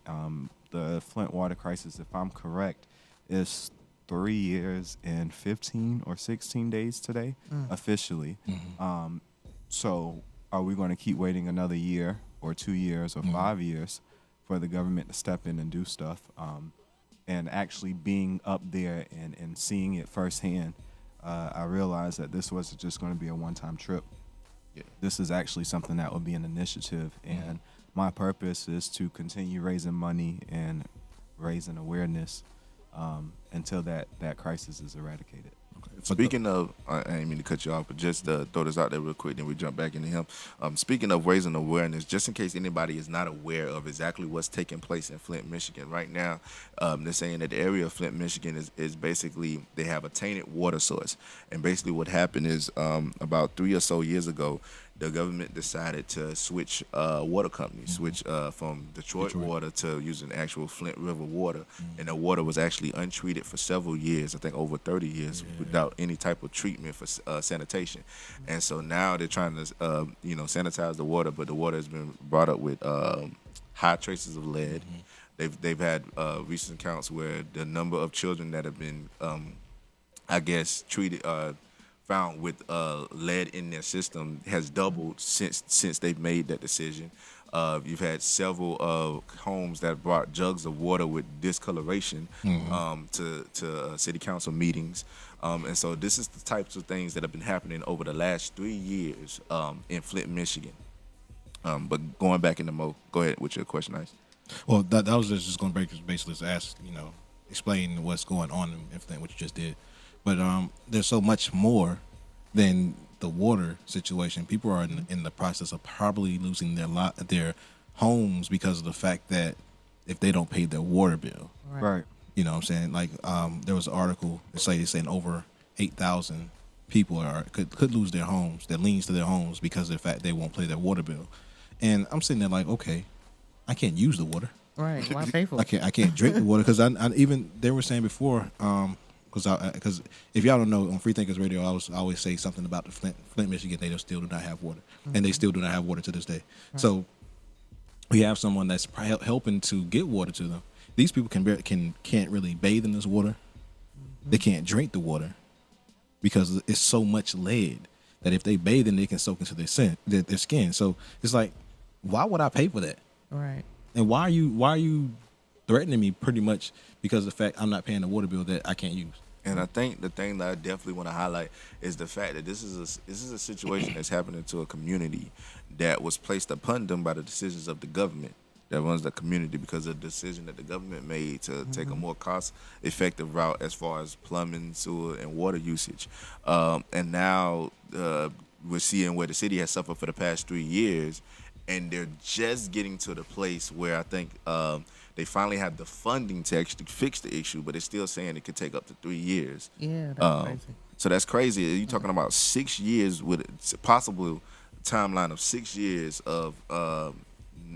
Speaker 6: The Flint water crisis, if I'm correct, is 3 years and 15 or 16 days today, officially. So are we going to keep waiting another year or 2 years or 5 years for the government to step in and do stuff? And actually being up there and seeing it firsthand, I realized that this wasn't just going to be a one-time trip. Yeah. This is actually something that will be an initiative. And my purpose is to continue raising money and raising awareness until that crisis is eradicated.
Speaker 2: Speaking of, I didn't mean to cut you off, but just throw this out there real quick, then we jump back into him. Speaking of raising awareness, just in case anybody is not aware of exactly what's taking place in Flint, Michigan right now, they're saying that the area of Flint, Michigan is basically, they have a tainted water source. And basically what happened is about 3 or so years ago, the government decided to switch water companies, switch from Detroit water to using actual Flint River water. And the water was actually untreated for several years, I think over 30 years, without any type of treatment for sanitation. And so now they're trying to, sanitize the water, but the water has been brought up with high traces of lead. They've had recent accounts where the number of children that have been, treated, found with lead in their system has doubled since they've made that decision. You've had several homes that brought jugs of water with discoloration to city council meetings. And so this is the types of things that have been happening over the last 3 years in Flint, Michigan. But going back into Mo, go ahead with your question, Ice.
Speaker 1: Well, that was just going to basically ask, explain what's going on in Flint, what you just did. But there's so much more than the water situation. People are in the process of probably losing their homes because of the fact that if they don't pay their water bill.
Speaker 6: Right.
Speaker 1: You know what I'm saying? Like there was an article that saying over 8,000 people could lose their homes, their liens to their homes because of the fact they won't pay their water bill. And I'm sitting there like, okay, I can't use the water.
Speaker 3: Right. Why pay for it?
Speaker 1: I can't drink the water because I even they were saying before because if y'all don't know, on Freethinkers Radio, I always say something about the Flint, Michigan. They still do not have water, and they still do not have water to this day. So we have someone that's helping to get water to them. These people can't really bathe in this water. They can't drink the water because it's so much lead that if they bathe in it, can soak into their skin. So it's like, why would I pay for that?
Speaker 3: Right.
Speaker 1: And why are you threatening me pretty much because of the fact I'm not paying the water bill that I can't use?
Speaker 2: And I think the thing that I definitely want to highlight is the fact that this is a situation that's happening to a community that was placed upon them by the decisions of the government that runs the community because of the decision that the government made to take a more cost-effective route as far as plumbing, sewer, and water usage. And now we're seeing where the city has suffered for the past 3 years, and they're just getting to the place where I think they finally have the funding to actually fix the issue, but they're still saying it could take up to 3 years.
Speaker 3: Yeah, that's crazy.
Speaker 2: So that's crazy. You're talking about 6 years with a possible timeline of 6 years of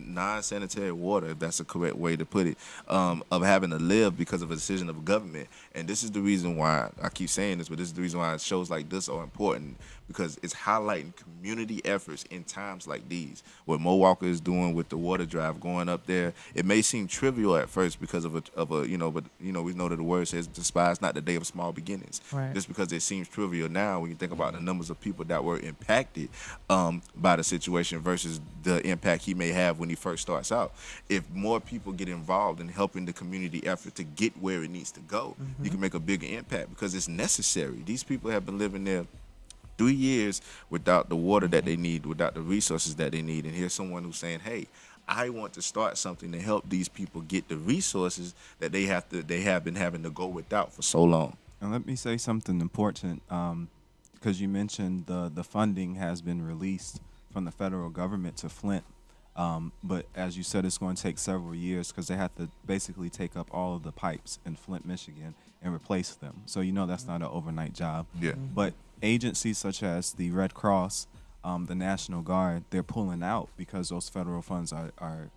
Speaker 2: non-sanitary water, if that's the correct way to put it, of having to live because of a decision of a government. And this is the reason why I keep saying this, but this is the reason why shows like this are important, because it's highlighting community efforts in times like these. What Mo Walker is doing with the water drive going up there, it may seem trivial at first because of a but we know that the word says, despise not the day of small beginnings.
Speaker 3: Right.
Speaker 2: Just because it seems trivial now, when you think about the numbers of people that were impacted by the situation versus the impact he may have when he first starts out. If more people get involved in helping the community effort to get where it needs to go, you can make a bigger impact because it's necessary. These people have been living there 3 years without the water that they need, without the resources that they need. And here's someone who's saying, hey, I want to start something to help these people get the resources that they have been having to go without for so long.
Speaker 6: And let me say something important, because you mentioned the funding has been released from the federal government to Flint. But as you said, it's going to take several years because they have to basically take up all of the pipes in Flint, Michigan, and replace them. So that's not an overnight job.
Speaker 2: Yeah.
Speaker 6: But agencies such as the Red Cross, the National Guard, they're pulling out because those federal funds are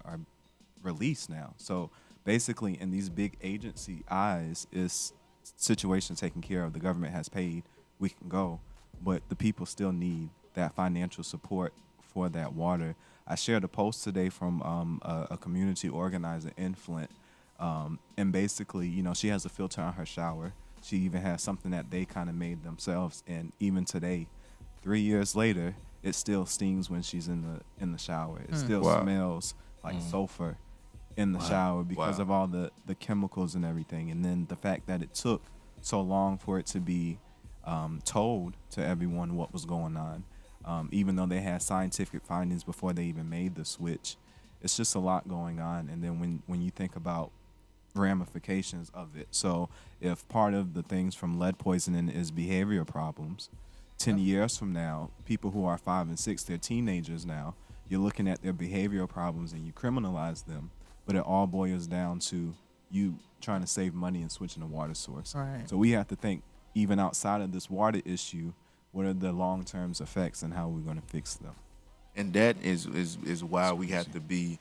Speaker 6: released now. So basically, in these big agency eyes, is situation taken care of. The government has paid. We can go, but the people still need that financial support for that water. I shared a post today from a community organizer in Flint, and basically, she has a filter on her shower. She even has something that they kind of made themselves, and even today, 3 years later, it still stings when she's in the shower. It still smells like sulfur in the shower because of all the chemicals and everything. And then the fact that it took so long for it to be told to everyone what was going on, even though they had scientific findings before they even made the switch. It's just a lot going on. And then when you think about ramifications of it, so if part of the things from lead poisoning is behavior problems, 10 years from now, people who are 5 and 6, they're teenagers now, you're looking at their behavioral problems and you criminalize them, but it all boils down to you trying to save money and switching a water source.
Speaker 3: Right.
Speaker 6: So we have to think, even outside of this water issue, what are the long-term effects and how we're going to fix them.
Speaker 2: And that is why we have to be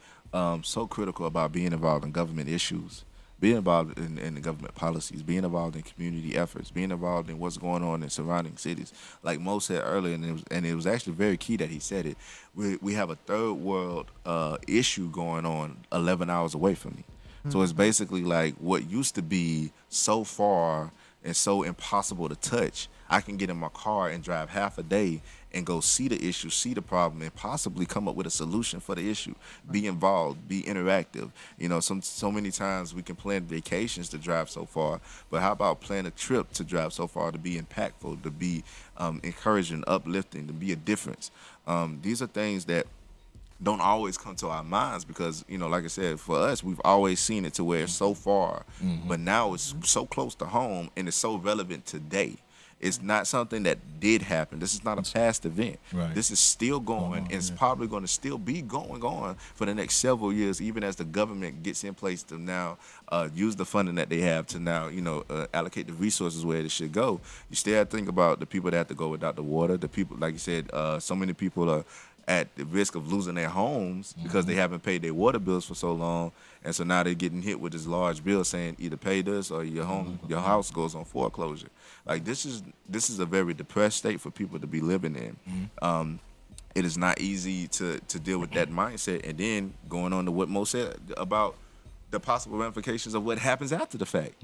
Speaker 2: so critical about being involved in government issues, being involved in the government policies, being involved in community efforts, being involved in what's going on in surrounding cities. Like Mo said earlier, and it was actually very key that he said it, we have a third world issue going on 11 hours away from me. So it's basically like what used to be so far and so impossible to touch, I can get in my car and drive half a day and go see the issue, see the problem, and possibly come up with a solution for the issue. Be involved, be interactive. So many times we can plan vacations to drive so far, but how about plan a trip to drive so far to be impactful, to be encouraging, uplifting, to be a difference. These are things that don't always come to our minds because, like I said, for us, we've always seen it to where it's so far, but now it's so close to home and it's so relevant today. It's not something that did happen. This is not a past event.
Speaker 1: Right.
Speaker 2: This is still going, and it's probably going to still be going on for the next several years, even as the government gets in place to now use the funding that they have to now, allocate the resources where it should go. You still have to think about the people that have to go without the water. The people, like you said, so many people are at the risk of losing their homes because they haven't paid their water bills for so long, and so now they're getting hit with this large bill saying either pay this or your your house goes on foreclosure. Like this is a very depressed state for people to be living in. It is not easy to deal with that mindset, and then going on to what Mo said about the possible ramifications of what happens after the fact.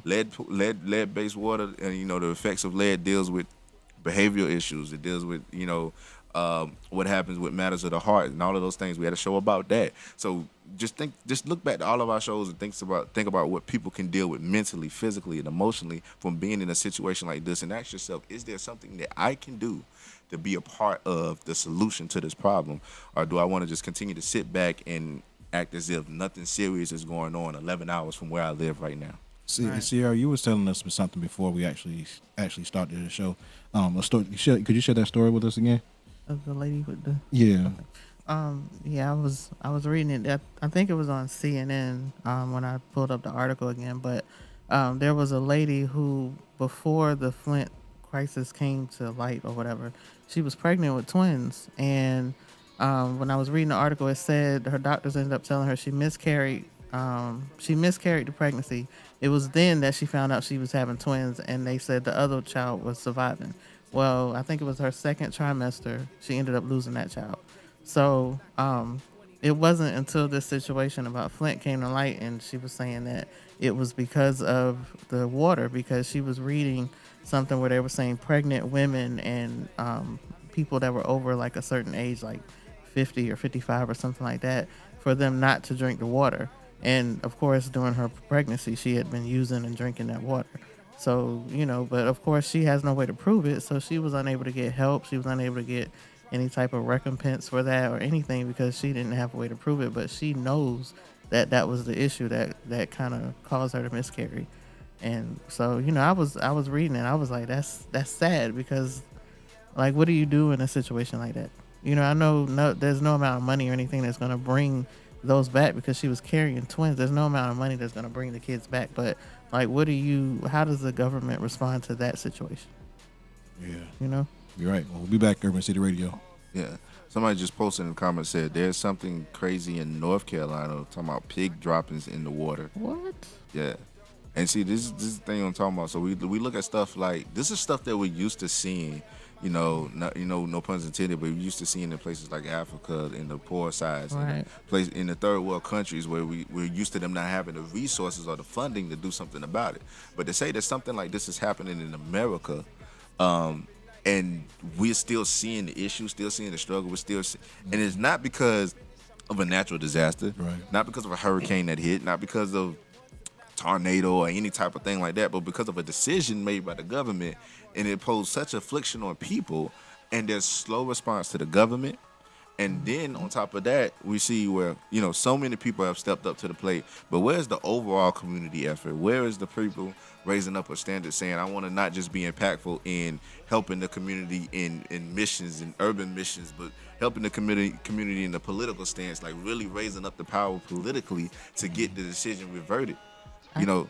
Speaker 2: Lead-based water, and the effects of lead deals with behavioral issues. It deals with what happens with matters of the heart and all of those things. We had a show about that. So just look back to all of our shows and think about what people can deal with mentally, physically, and emotionally from being in a situation like this, and ask yourself, is there something that I can do to be a part of the solution to this problem, or do I want to just continue to sit back and act as if nothing serious is going on 11 hours from where I live right now?
Speaker 1: Sierra, you was telling us something before we actually started the show. A story. Could you share that story with us again?
Speaker 3: Of the lady with the
Speaker 1: Yeah.
Speaker 3: I was reading it. I think it was on CNN when I pulled up the article again. But there was a lady who, before the Flint crisis came to light or whatever, she was pregnant with twins, and When I was reading the article, it said her doctors ended up telling her she miscarried. She miscarried the pregnancy. It was then that she found out she was having twins, and they said the other child was surviving. Well, I think it was her second trimester. She ended up losing that child. So it wasn't until this situation about Flint came to light, and she was saying that it was because of the water, because she was reading something where they were saying pregnant women and people that were over like a certain age, like 50 or 55 or something like that, for them not to drink the water. And of course, during her pregnancy, she had been using and drinking that water. So, but of course, she has no way to prove it. So she was unable to get help. She was unable to get any type of recompense for that or anything because she didn't have a way to prove it. But she knows that that was the issue that kind of caused her to miscarry. And so, I was reading it. I was like, that's sad because, like, what do you do in a situation like that? I know there's no amount of money or anything that's going to bring those back because she was carrying twins. There's no amount of money that's going to bring the kids back. But like, how does the government respond to that situation?
Speaker 1: Yeah. You're right. Well, we'll be back, Urban City Radio.
Speaker 2: Yeah. Somebody just posted in the comments said there's something crazy in North Carolina talking about pig droppings in the water.
Speaker 3: What?
Speaker 2: Yeah. And see, this is the thing I'm talking about. So we look at stuff like this is stuff that we're used to seeing. No puns intended, but we used to seeing in places like Africa, in the poor sides,
Speaker 3: right.
Speaker 2: in the third world countries where we're used to them not having the resources or the funding to do something about it. But to say that something like this is happening in America, and we're still seeing the issue, still seeing the struggle, and it's not because of a natural disaster,
Speaker 1: right.
Speaker 2: Not because of a hurricane that hit, not because of tornado or any type of thing like that, but because of a decision made by the government, and it posed such affliction on people, and there's slow response to the government. And then on top of that, we see where, so many people have stepped up to the plate. But where's the overall community effort? Where is the people raising up a standard saying, I want to not just be impactful in helping the community in missions and urban missions, but helping the community in the political stance, like really raising up the power politically to get the decision reverted. No,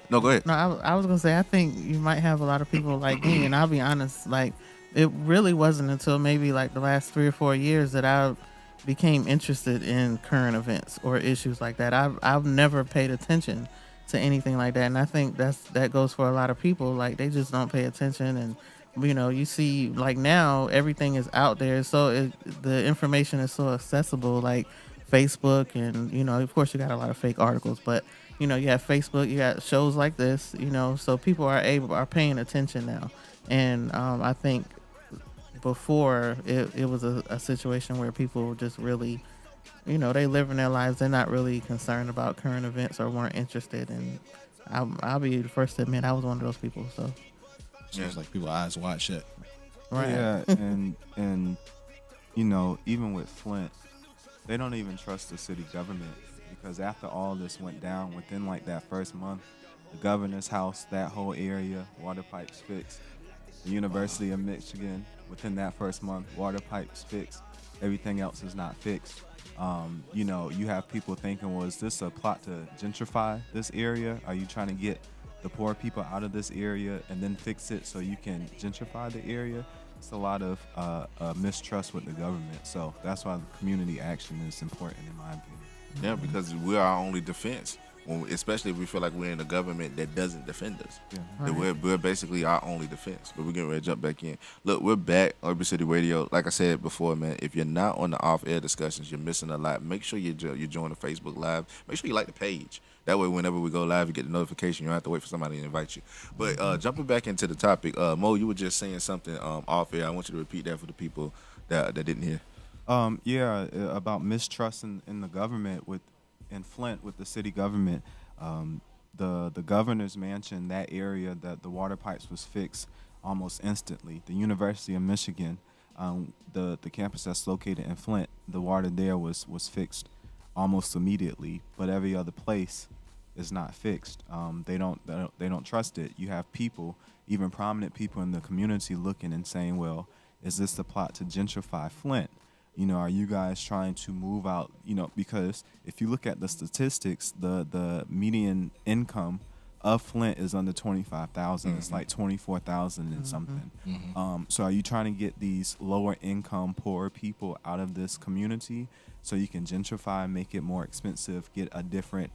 Speaker 2: go ahead.
Speaker 3: No, I was gonna say I think you might have a lot of people like me, and I'll be honest, like it really wasn't until maybe like the last 3 or 4 years that I became interested in current events or issues like that. I've never paid attention to anything like that, and I think that goes for a lot of people. Like they just don't pay attention, and you see like now everything is out there, so the information is so accessible, like Facebook, and of course you got a lot of fake articles, but you have Facebook, you got shows like this, so people are paying attention now. And I think before it was a situation where people just really, they live in their lives, they're not really concerned about current events or weren't interested. And I'll be the first to admit I was one of those people. So
Speaker 1: it's like people eyes wide shut.
Speaker 3: Right.
Speaker 6: Yeah, and even with Flint, they don't even trust the city government, because after all this went down, within like that first month, the governor's house, that whole area, water pipes fixed. The University of Michigan, within that first month, water pipes fixed. Everything else is not fixed. You have people thinking, well, is this a plot to gentrify this area? Are you trying to get the poor people out of this area and then fix it so you can gentrify the area? It's a lot of mistrust with the government. So that's why the community action is important, in my opinion.
Speaker 2: Yeah, because we're our only defense, especially if we feel like we're in a government that doesn't defend us.
Speaker 6: Yeah.
Speaker 2: Right. We're basically our only defense. But we're getting ready to jump back in. Look, we're back, Urban City Radio. Like I said before, man, if you're not on the off-air discussions, you're missing a lot. Make sure you join the Facebook Live. Make sure you like the page. That way, whenever we go live, you get the notification. You don't have to wait for somebody to invite you. But jumping back into the topic, Mo, you were just saying something off-air. I want you to repeat that for the people that didn't hear.
Speaker 6: About mistrust in the government in Flint with the city government. The governor's mansion, that area that the water pipes was fixed almost instantly. The University of Michigan, the campus that's located in Flint, the water there was fixed almost immediately. But every other place is not fixed. They don't trust it. You have people, even prominent people in the community, looking and saying, well, is this the plot to gentrify Flint? Are you guys trying to move out? Because if you look at the statistics, the median income of Flint is under 25,000. It's like 24,000 and something. So are you trying to get these lower income, poor people out of this community so you can gentrify, make it more expensive, get a different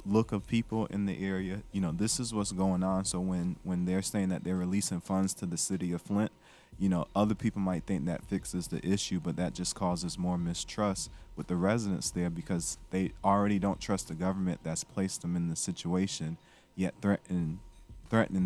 Speaker 6: look of people in the area? You know, this is what's going on. So when they're saying that they're releasing funds to the city of Flint, you know, other people might think that fixes the issue, but that just causes more mistrust with the residents there because they already don't trust the government that's placed them in the situation, yet threatening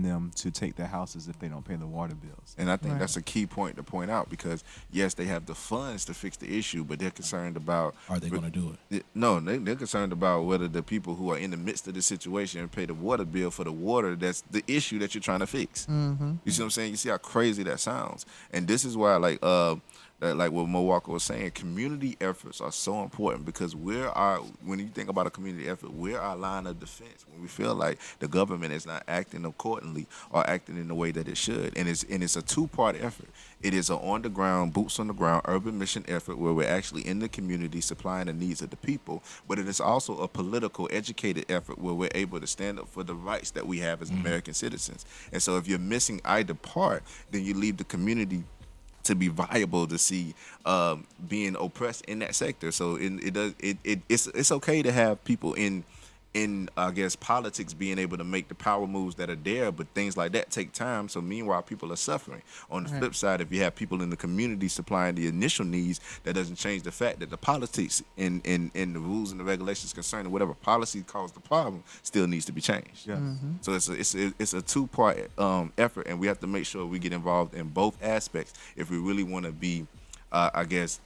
Speaker 6: them to take their houses if they don't pay the water bills.
Speaker 2: And I think that's a key point to point out because, yes, they have the funds to fix the issue, but they're concerned about...
Speaker 1: Are they going to do it?
Speaker 2: No, they're concerned about whether the people who are in the midst of the situation pay the water bill for the water that's the issue that you're trying to fix. You see what I'm saying? You see how crazy that sounds? And this is why, like what Mo Walker was saying, community efforts are so important because when you think about a community effort, we're our line of defense when we feel like the government is not acting accordingly or acting in the way that it should. And it's a two-part effort. It is an on-the-ground, boots-on-the-ground urban mission effort where we're actually in the community supplying the needs of the people, but it is also a political, educated effort where we're able to stand up for the rights that we have as American citizens. And so if you're missing either part, then you leave the community to be viable to see being oppressed in that sector. So it's okay to have people in I guess politics being able to make the power moves that are there, but things like that take time. So meanwhile, people are suffering. On the flip side, if you have people in the community supplying the initial needs, that doesn't change the fact that the politics and the rules and the regulations concerning whatever policy caused the problem still needs to be changed.
Speaker 6: Yes.
Speaker 2: So it's a two-part effort, and we have to make sure we get involved in both aspects if we really want to be, I guess,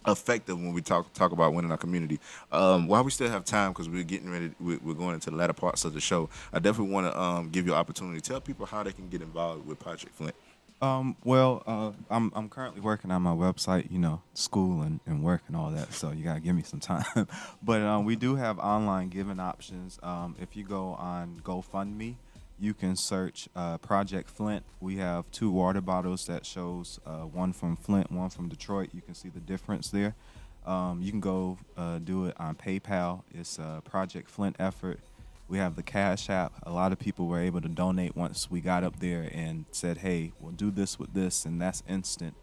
Speaker 2: effective when we talk about winning our community. While we still have time, because we're getting ready, we're going into the latter parts of the show, I definitely want to give you an opportunity to tell people how they can get involved with Project Flint.
Speaker 6: I'm currently working on my website, you know, school and work and all that, so you gotta give me some time. But we do have online giving options. If you go on GoFundMe, you can search Project Flint. We have 2 water bottles that shows one from Flint, one from Detroit. You can see the difference there. You can go do it on PayPal. It's a Project Flint effort. We have the Cash App. A lot of people were able to donate once we got up there and said, hey, we'll do this with this, and that's instant.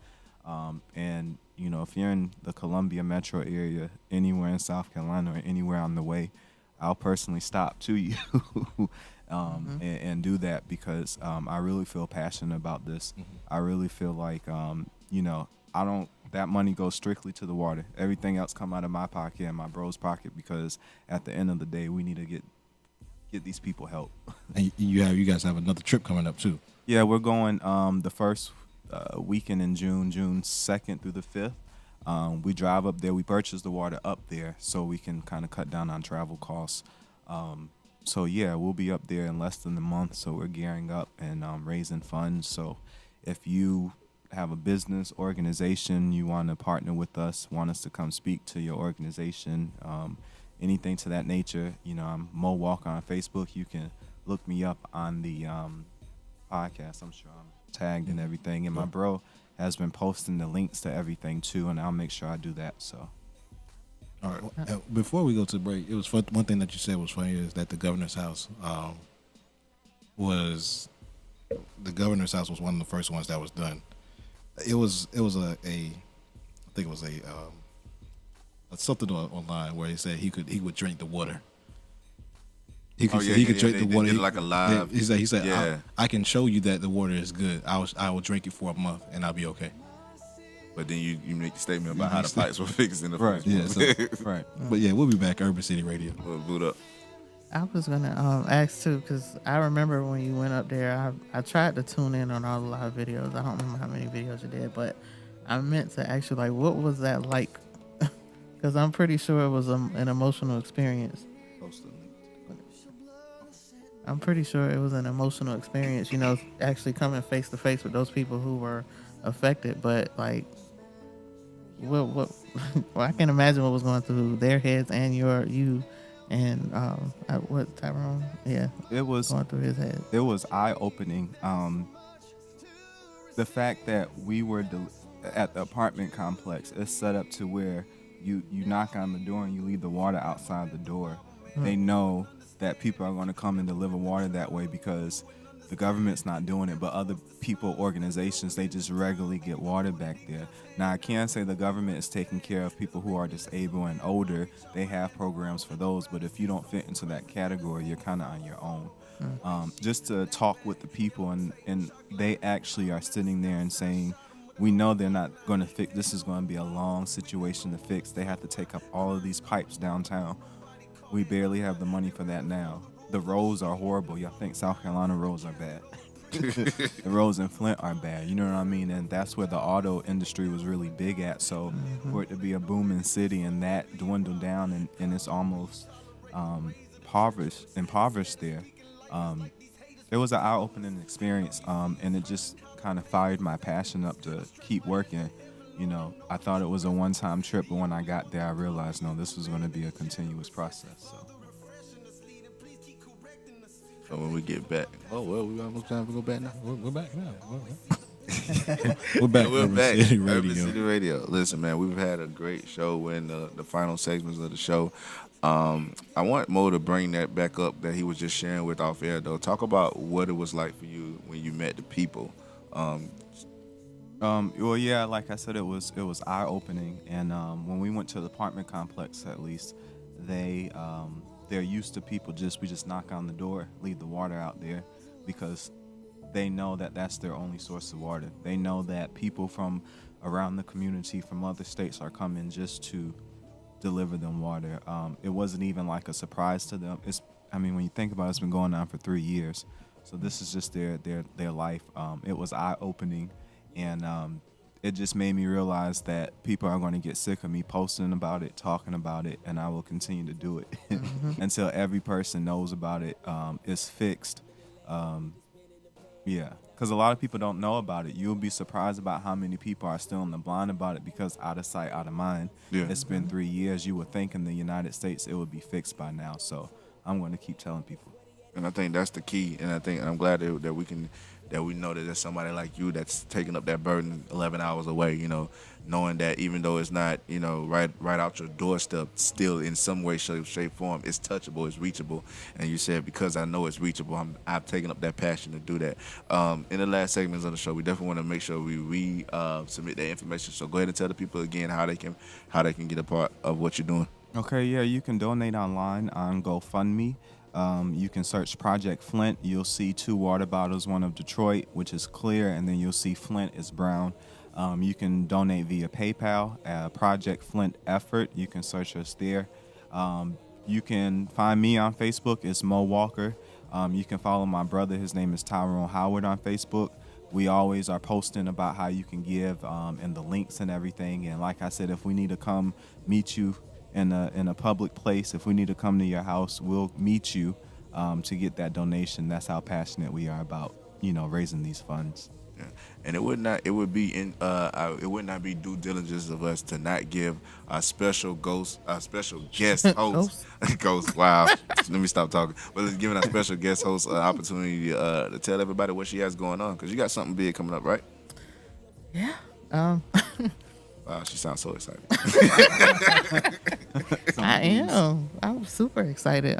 Speaker 6: And, you know, if you're in the Columbia metro area, anywhere in South Carolina or anywhere on the way, I'll personally stop to you and do that because I really feel passionate about this. I really feel like, you know, that money goes strictly to the water. Everything else come out of my pocket and my bro's pocket because at the end of the day, we need to get these people help.
Speaker 1: And you guys have another trip coming up too.
Speaker 6: Yeah, we're going the first weekend in June 2nd through the 5th. We drive up there. We purchase the water up there so we can kind of cut down on travel costs. So yeah, we'll be up there in less than a month. So we're gearing up and raising funds. So if you have a business organization, you want to partner with us, want us to come speak to your organization, anything to that nature, you know, I'm Mo Walker on Facebook. You can look me up on the podcast. I'm sure I'm tagged and everything. And my bro has been posting the links to everything too, and I'll make sure I do that. So.
Speaker 1: All right. Before we go to the break, it was fun, one thing that you said was funny is that the governor's house was one of the first ones that was done. It was I think it was something online where he said he would drink the water. He could drink the water.
Speaker 2: They did like a live.
Speaker 1: He said I can show you that the water is good. I will drink it for a month and I'll be okay.
Speaker 2: But then you make the statement about how the pipes were fixed in the first place.
Speaker 6: Right.
Speaker 1: But yeah, we'll be back. Urban City Radio.
Speaker 2: We'll boot up.
Speaker 3: I was gonna ask too, because I remember when you went up there, I tried to tune in on all the live videos. I don't remember how many videos you did, but I meant to ask you, like, what was that like? Because I'm pretty sure it was an emotional experience. I'm pretty sure it was an emotional experience, you know, actually coming face to face with those people who were affected. But like, what? Well, I can imagine what was going through their heads and you. And what Tyrone? Yeah,
Speaker 6: it was
Speaker 3: going through his head.
Speaker 6: It was eye-opening. The fact that we were at the apartment complex is set up to where you knock on the door and you leave the water outside the door. They know that people are going to come and deliver water that way because the government's not doing it, but other people, organizations, they just regularly get water back there. Now, I can say the government is taking care of people who are disabled and older. They have programs for those, but if you don't fit into that category, you're kind of on your own. Just to talk with the people, and they actually are sitting there and saying, we know they're not going to fix, this is going to be a long situation to fix. They have to take up all of these pipes downtown. We barely have the money for that now. The roads are horrible. Y'all think South Carolina roads are bad. The roads in Flint are bad. You know what I mean? And that's where the auto industry was really big at. So for it to be a booming city and that dwindle down and it's almost impoverished there, it was an eye-opening experience. And it just kind of fired my passion up to keep working. You know, I thought it was a one-time trip, but when I got there, I realized, no, this was going to be a continuous process.
Speaker 2: So when we get back, we almost time to go back now.
Speaker 1: We're back now. We're back.
Speaker 2: We're
Speaker 1: Urban
Speaker 2: back.
Speaker 1: City
Speaker 2: Urban
Speaker 1: Radio.
Speaker 2: City Radio. Listen, man, we've had a great show. We're in the final segments of the show. I want Mo to bring that back up that he was just sharing with off air, though. Talk about what it was like for you when you met the people.
Speaker 6: Well, yeah, like I said, it was eye opening, and when we went to the apartment complex, at least they're used to people we just knock on the door, leave the water out there, because they know that that's their only source of water. They know that people from around the community, from other states, are coming just to deliver them water. It wasn't even like a surprise to them. When you think about it, it's been going on for 3 years, so this is just their life. It was eye opening. And it just made me realize that people are going to get sick of me posting about it, talking about it, and I will continue to do it until every person knows about it. It's fixed. Because a lot of people don't know about it. You'll be surprised about how many people are still in the blind about it because out of sight, out of mind. Yeah. It's been 3 years. You would think in the United States it would be fixed by now. So I'm going to keep telling people.
Speaker 2: And I think that's the key. And I'm glad that we know that there's somebody like you that's taking up that burden 11 hours away, you know, knowing that even though it's not, you know, right out your doorstep, still in some way, shape, form, it's touchable, it's reachable. And you said, because I know it's reachable, I've taken up that passion to do that. In the last segments of the show, we definitely want to make sure we submit that information. So go ahead and tell the people again how they can get a part of what you're doing.
Speaker 6: Okay, yeah, you can donate online on GoFundMe. You can search Project Flint. You'll see 2 water bottles, one of Detroit, which is clear, and then you'll see Flint is brown. You can donate via PayPal, Project Flint Effort. You can search us there. You can find me on Facebook. It's Mo Walker. You can follow my brother. His name is Tyrone Howard on Facebook. We always are posting about how you can give and the links and everything. And like I said, if we need to come meet you in a public place, if we need to come to your house, we'll meet you to get that donation. That's how passionate we are about, raising these funds.
Speaker 2: Yeah. And it would not be due diligence of us to not give our special guest host, ghost. Wow, let me stop talking. But it's giving our special guest host an opportunity to tell everybody what she has going on, because you got something big coming up, right?
Speaker 3: Yeah.
Speaker 2: Wow, she sounds so excited.
Speaker 3: I am. I'm super excited.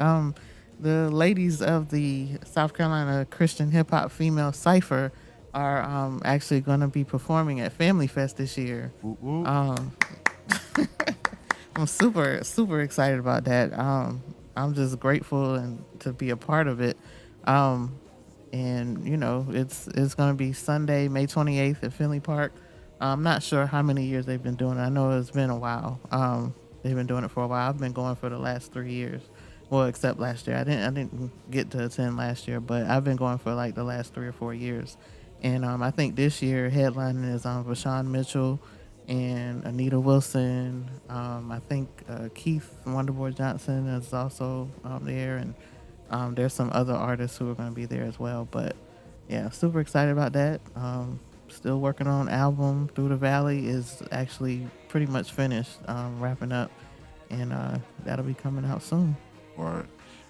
Speaker 3: The ladies of the South Carolina Christian Hip Hop Female Cypher are actually going to be performing at Family Fest this year. I'm super, super excited about that. I'm just grateful and to be a part of it. And it's going to be Sunday, May 28th at Finley Park. I'm not sure how many years they've been doing it. I know it's been a while. They've been doing it for a while. I've been going for the last 3 years. Well, except last year. I didn't get to attend last year, but I've been going for like the last 3 or 4 years. And I think this year headlining is Vashawn Mitchell and Anita Wilson. I think Keith Wonderboy Johnson is also there, and there's some other artists who are going to be there as well. But yeah, super excited about that. Still working on album. Through the Valley is actually pretty much finished, wrapping up, and that'll be coming out soon.
Speaker 2: Right.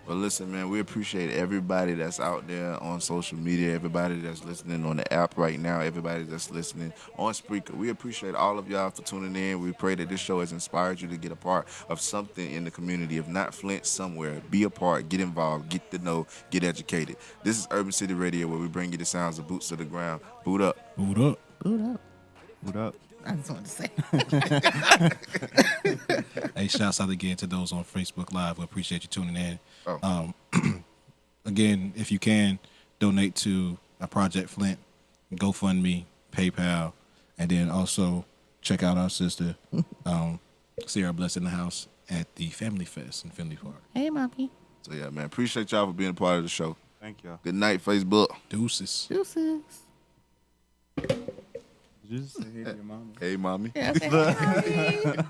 Speaker 2: Well, listen, man, we appreciate everybody that's out there on social media, everybody that's listening on the app right now, everybody that's listening on Spreaker. We appreciate all of y'all for tuning in. We pray that this show has inspired you to get a part of something in the community. If not Flint, somewhere. Be a part, get involved, get to know, get educated. This is Urban City Radio, where we bring you the sounds of boots to the ground. Boot up.
Speaker 1: Boot up.
Speaker 3: Boot up.
Speaker 6: What up?
Speaker 3: I just want to say.
Speaker 1: Hey, shouts out again to those on Facebook Live. We appreciate you tuning in.
Speaker 2: Oh.
Speaker 1: Again, if you can, donate to a Project Flint, GoFundMe, PayPal, and then also check out our sister, Sierra Bless in the house at the Family Fest in Finley Park.
Speaker 3: Hey, mommy.
Speaker 2: So, yeah, man, appreciate y'all for being a part of the show.
Speaker 6: Thank y'all.
Speaker 2: Good night, Facebook.
Speaker 1: Deuces.
Speaker 3: Deuces.
Speaker 6: Did you just say hey to your mama?
Speaker 2: Hey, mommy.
Speaker 3: Yeah, okay.